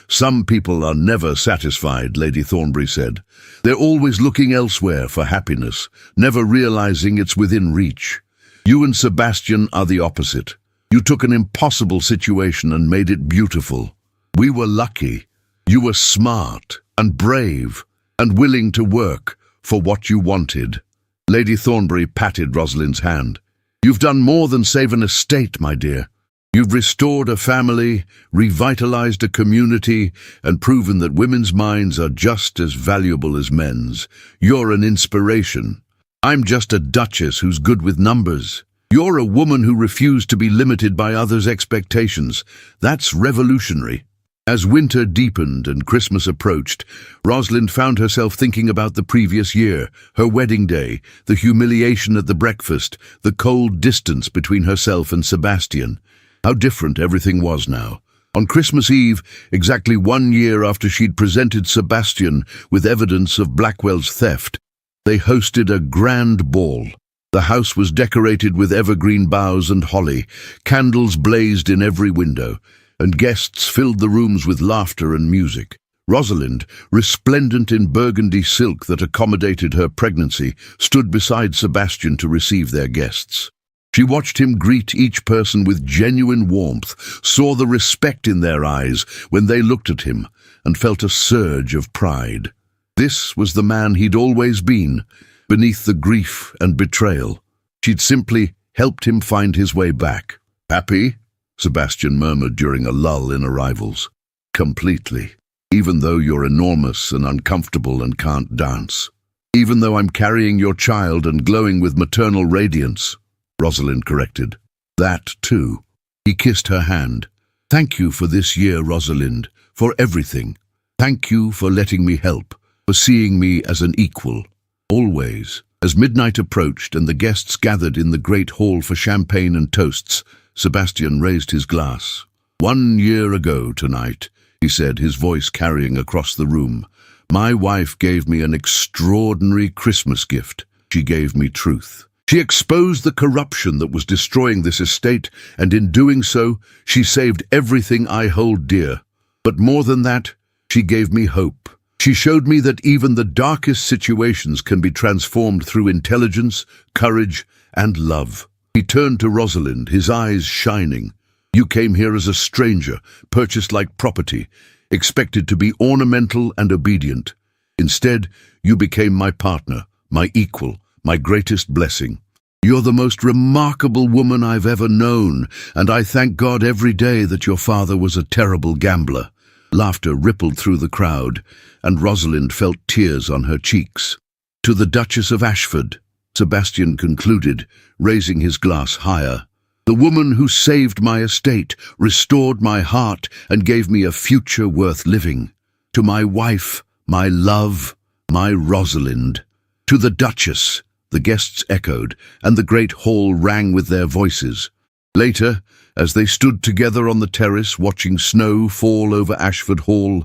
Some people are never satisfied, Lady Thornbury said. They're always looking elsewhere for happiness, never realizing it's within reach. You and Sebastian are the opposite. You took an impossible situation and made it beautiful. We were lucky. You were smart and brave and willing to work for what you wanted. Lady Thornbury patted Rosalind's hand. You've done more than save an estate, my dear. You've restored a family, revitalized a community, and proven that women's minds are just as valuable as men's. You're an inspiration. I'm just a duchess who's good with numbers. You're a woman who refused to be limited by others' expectations. That's revolutionary. As winter deepened and Christmas approached, Rosalind found herself thinking about the previous year, her wedding day, the humiliation at the breakfast, the cold distance between herself and Sebastian. How different everything was now. On Christmas Eve, exactly 1 year after she'd presented Sebastian with evidence of Blackwell's theft, they hosted a grand ball. The house was decorated with evergreen boughs and holly, candles blazed in every window, and guests filled the rooms with laughter and music. Rosalind, resplendent in burgundy silk that accommodated her pregnancy, stood beside Sebastian to receive their guests. She watched him greet each person with genuine warmth, saw the respect in their eyes when they looked at him, and felt a surge of pride. This was the man he'd always been, beneath the grief and betrayal. She'd simply helped him find his way back. Happy? Sebastian murmured during a lull in arrivals. Completely. Even though you're enormous and uncomfortable and can't dance. Even though I'm carrying your child and glowing with maternal radiance. Rosalind corrected. That, too. He kissed her hand. Thank you for this year, Rosalind, for everything. Thank you for letting me help, for seeing me as an equal. Always. As midnight approached and the guests gathered in the great hall for champagne and toasts, Sebastian raised his glass. 1 year ago tonight, he said, his voice carrying across the room, my wife gave me an extraordinary Christmas gift. She gave me truth. She exposed the corruption that was destroying this estate, and in doing so, she saved everything I hold dear. But more than that, she gave me hope. She showed me that even the darkest situations can be transformed through intelligence, courage, and love. He turned to Rosalind, his eyes shining. You came here as a stranger, purchased like property, expected to be ornamental and obedient. Instead, you became my partner, my equal, my greatest blessing. You're the most remarkable woman I've ever known, and I thank God every day that your father was a terrible gambler. Laughter rippled through the crowd, and Rosalind felt tears on her cheeks. To the Duchess of Ashford, Sebastian concluded, raising his glass higher. The woman who saved my estate, restored my heart, and gave me a future worth living. To my wife, my love, my Rosalind. To the Duchess, the guests echoed, and the great hall rang with their voices. Later, as they stood together on the terrace watching snow fall over Ashford Hall,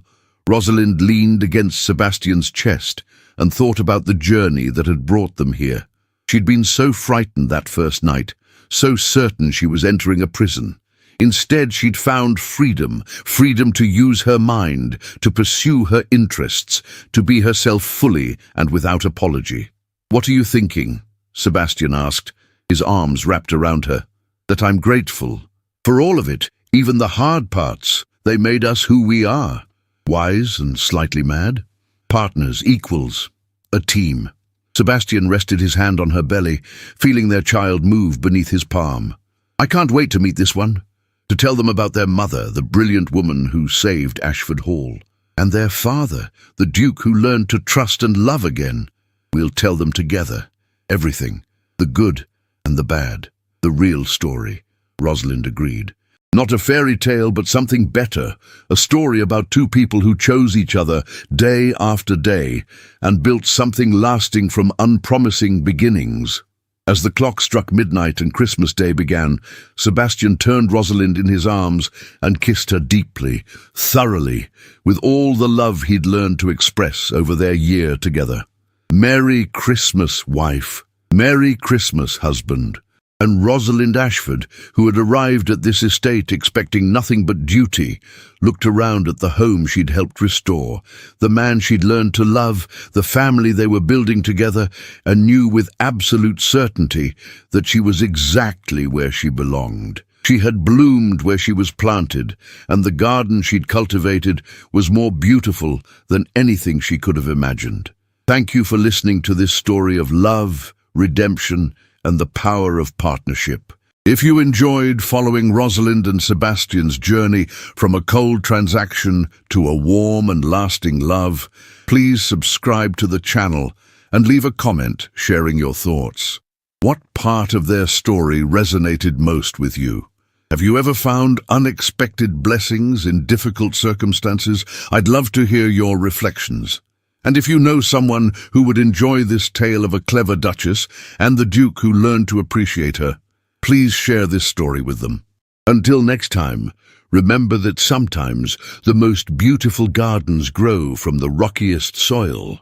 Rosalind leaned against Sebastian's chest and thought about the journey that had brought them here. She'd been so frightened that first night, so certain she was entering a prison. Instead, she'd found freedom to use her mind, to pursue her interests, to be herself fully and without apology. "What are you thinking?" Sebastian asked, his arms wrapped around her. "That I'm grateful. For all of it, even the hard parts, they made us who we are. Wise and slightly mad. Partners, equals, a team." Sebastian rested his hand on her belly, feeling their child move beneath his palm. "I can't wait to meet this one, to tell them about their mother, the brilliant woman who saved Ashford Hall, and their father, the Duke who learned to trust and love again. We'll tell them together. Everything, the good and the bad, the real story," Rosalind agreed. "Not a fairy tale, but something better, a story about two people who chose each other day after day and built something lasting from unpromising beginnings." As the clock struck midnight and Christmas Day began, Sebastian turned Rosalind in his arms and kissed her deeply, thoroughly, with all the love he'd learned to express over their year together. "Merry Christmas, wife. Merry Christmas, husband." And Rosalind Ashford, who had arrived at this estate expecting nothing but duty, looked around at the home she'd helped restore, the man she'd learned to love, the family they were building together, and knew with absolute certainty that she was exactly where she belonged. She had bloomed where she was planted, and the garden she'd cultivated was more beautiful than anything she could have imagined. Thank you for listening to this story of love, redemption, and the power of partnership. If you enjoyed following Rosalind and Sebastian's journey from a cold transaction to a warm and lasting love, please subscribe to the channel and leave a comment sharing your thoughts. What part of their story resonated most with you? Have you ever found unexpected blessings in difficult circumstances? I'd love to hear your reflections. And if you know someone who would enjoy this tale of a clever duchess and the Duke who learned to appreciate her, please share this story with them. Until next time, remember that sometimes the most beautiful gardens grow from the rockiest soil.